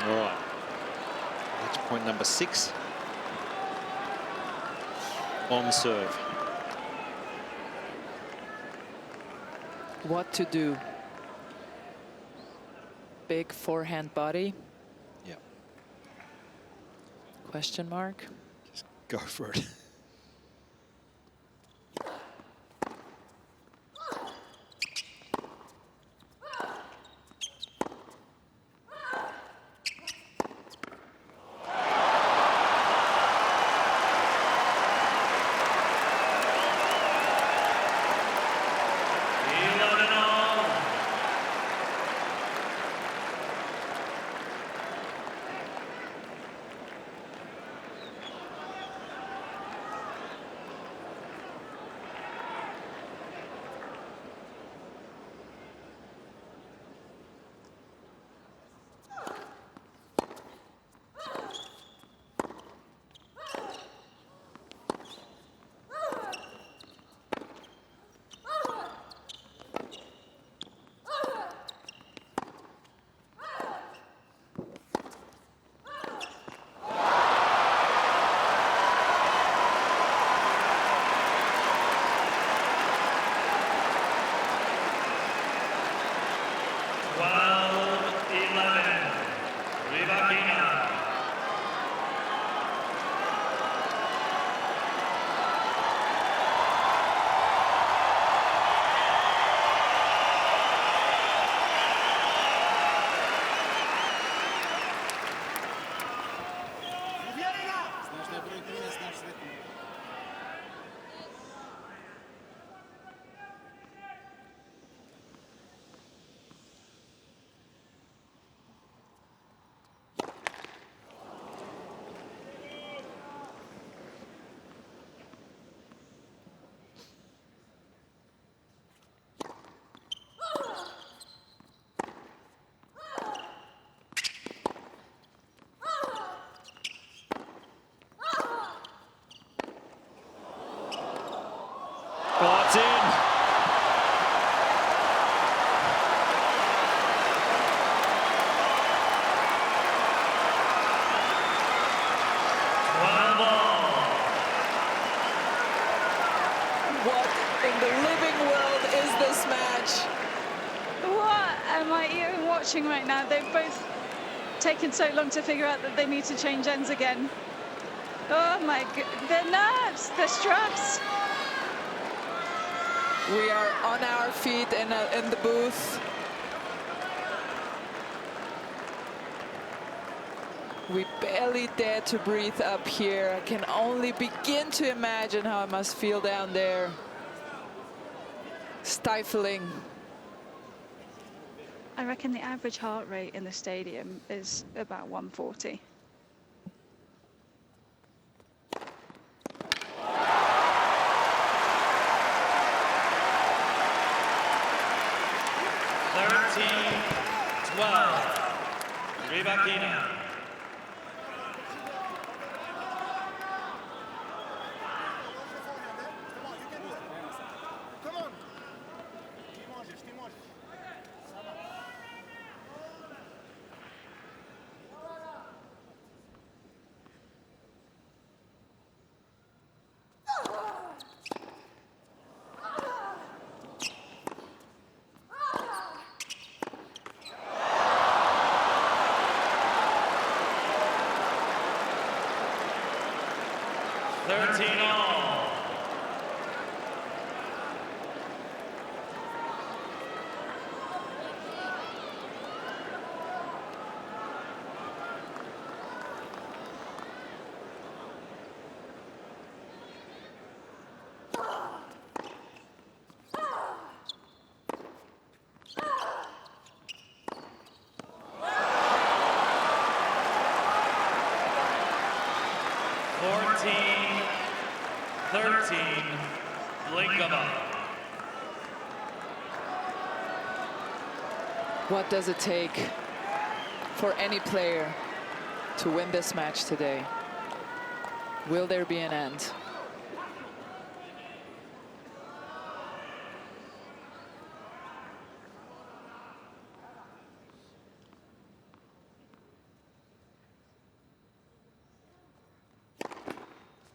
[SPEAKER 1] All right, match point number 6 on serve.
[SPEAKER 2] What to do? Big forehand body?
[SPEAKER 1] Yeah.
[SPEAKER 2] Question mark?
[SPEAKER 1] Just go for it.
[SPEAKER 3] Oh, it's in.
[SPEAKER 2] What in the living world is this match?
[SPEAKER 4] What am I even watching right now? They've both taken so long to figure out that they need to change ends again. Oh my god, the nerves, the stress.
[SPEAKER 2] We are on our feet in the booth. We barely dare to breathe up here. I can only begin to imagine how I must feel down there. Stifling.
[SPEAKER 4] I reckon the average heart rate in the stadium is about 140.
[SPEAKER 3] Rybakina. 13 all. Blinkova.
[SPEAKER 2] What does it take for any player to win this match today? Will there be an end?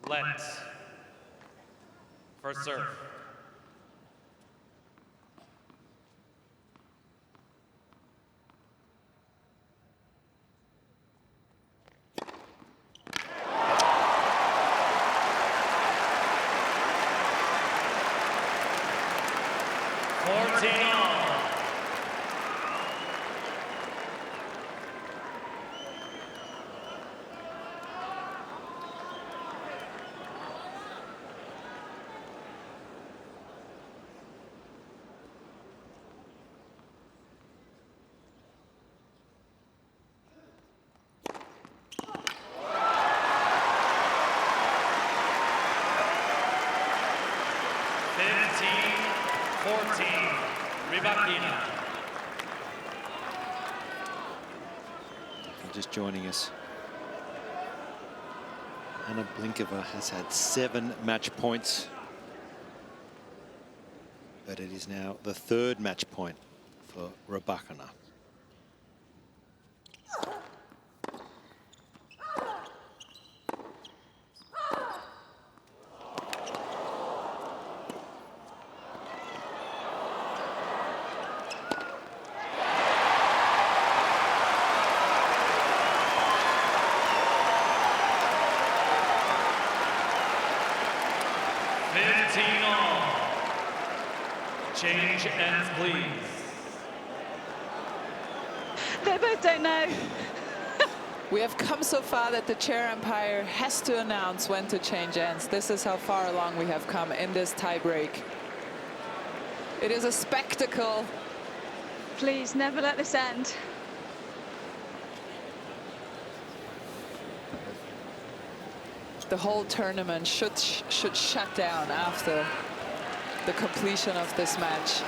[SPEAKER 3] Lent. First serve. Rybakina.
[SPEAKER 1] Just joining us, Anna Blinkova has had 7 match points, but it is now the 3rd match point for Rybakina.
[SPEAKER 3] Change ends, please.
[SPEAKER 4] They both don't know.
[SPEAKER 2] We have come so far that the chair umpire has to announce when to change ends. This is how far along we have come in this tie-break. It is a spectacle.
[SPEAKER 4] Please, never let this end.
[SPEAKER 2] The whole tournament should shut down after the completion of this match.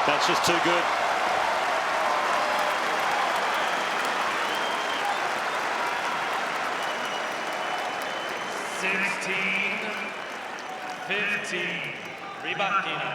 [SPEAKER 1] That's just too good.
[SPEAKER 3] Rybakina.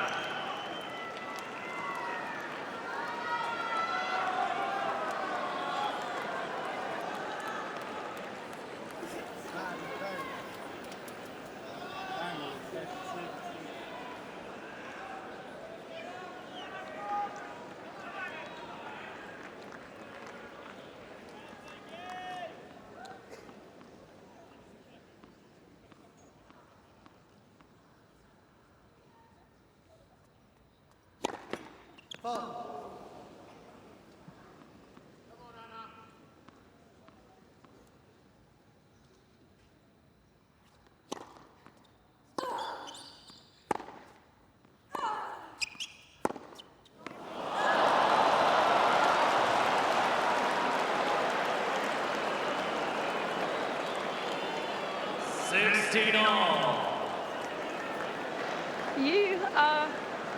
[SPEAKER 4] You are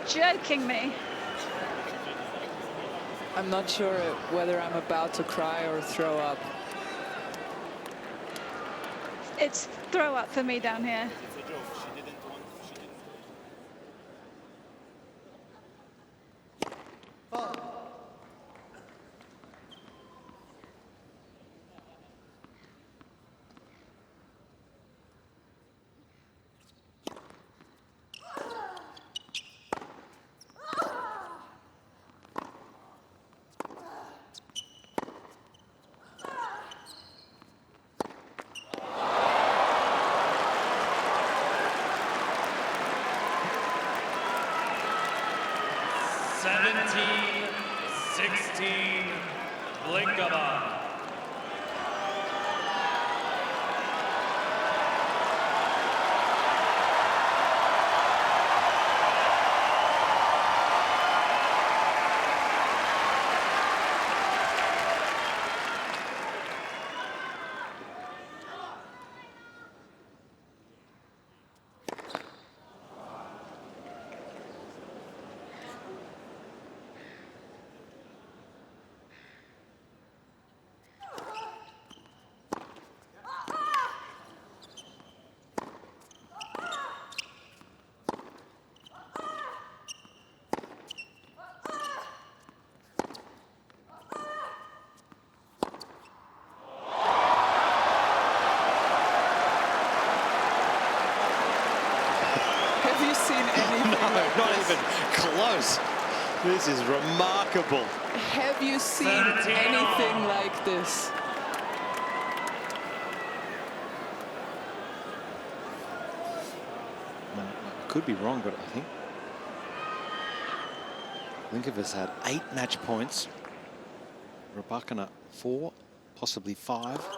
[SPEAKER 4] joking me.
[SPEAKER 2] I'm not sure whether I'm about to cry or throw up.
[SPEAKER 4] It's throw up for me down here.
[SPEAKER 5] It's a joke. She didn't want. She didn't.
[SPEAKER 3] Blinkova.
[SPEAKER 1] Not even close. This is remarkable.
[SPEAKER 2] Have you seen anything like this?
[SPEAKER 1] I could be wrong, but I think Blinkova's had 8 match points. Rybakina 4, possibly 5.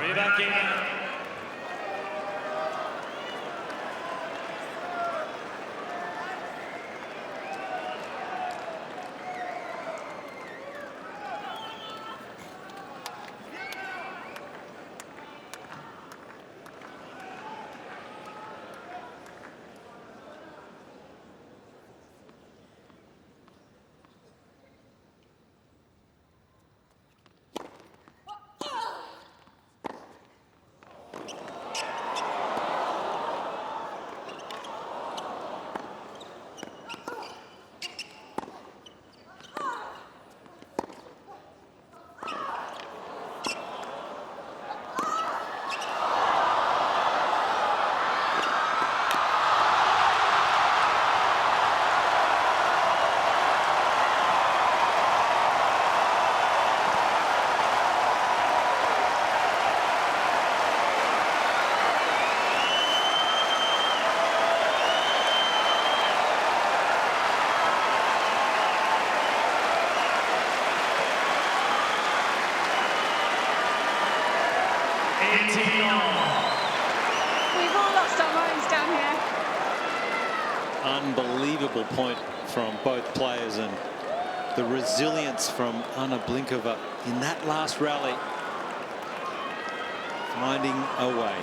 [SPEAKER 3] Rybakina.
[SPEAKER 4] We've all lost our minds down here.
[SPEAKER 1] Unbelievable point from both players, and the resilience from Anna Blinkova in that last rally, finding a way.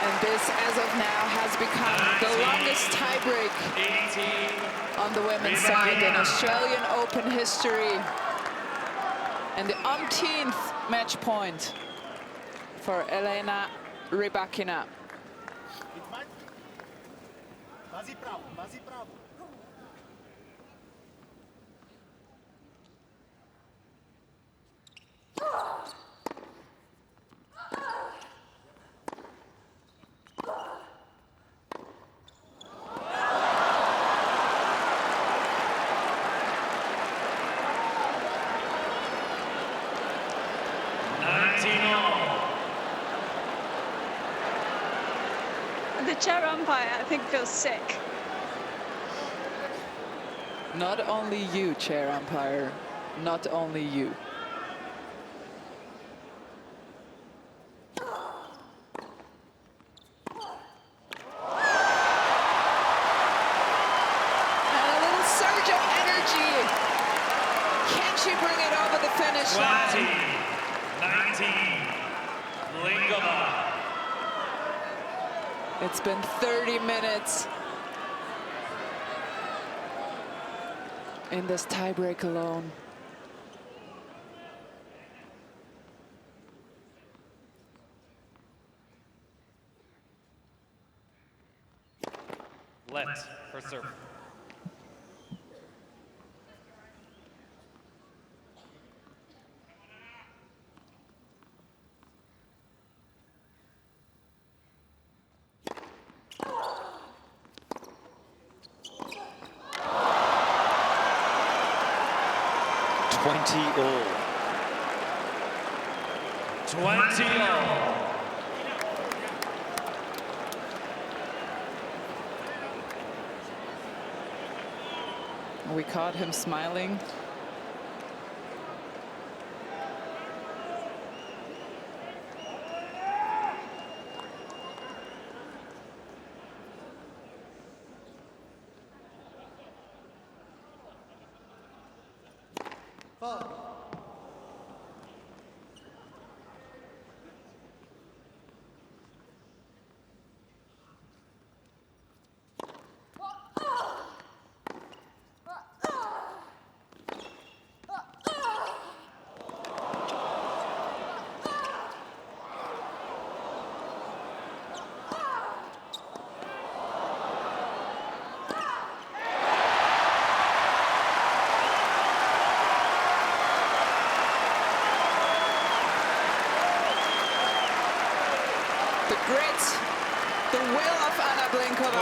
[SPEAKER 2] And this, as of now, has become the longest tiebreak
[SPEAKER 3] 18.
[SPEAKER 2] on the women's side in Australian Open history. And the umpteenth match point for Elena Rybakina.
[SPEAKER 4] The chair umpire, I think, feels sick.
[SPEAKER 2] Not only you, chair umpire, not only you. And a little surge of energy. Can she bring it over the finish line?
[SPEAKER 3] 19. Blinkova.
[SPEAKER 2] It's been 30 minutes in this tiebreak alone.
[SPEAKER 3] Let for serve.
[SPEAKER 1] All.
[SPEAKER 3] 20 all.
[SPEAKER 2] We caught him smiling. The grit, the will of Anna Blinkova.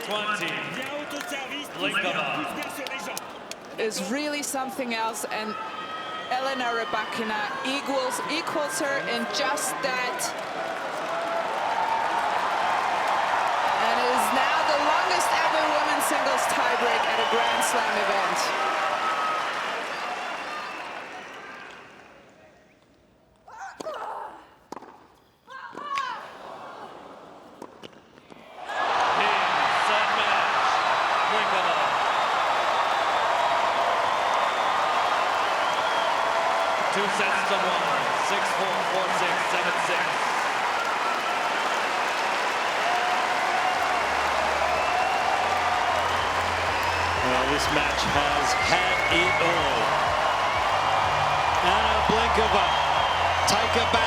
[SPEAKER 3] 21-20. Blinkova
[SPEAKER 2] is really something else, and Elena Rybakina equals her in just that. And it is now the longest ever women's singles tiebreak at a Grand Slam event.
[SPEAKER 1] This match has had it all. Anna Blinkova, take her back.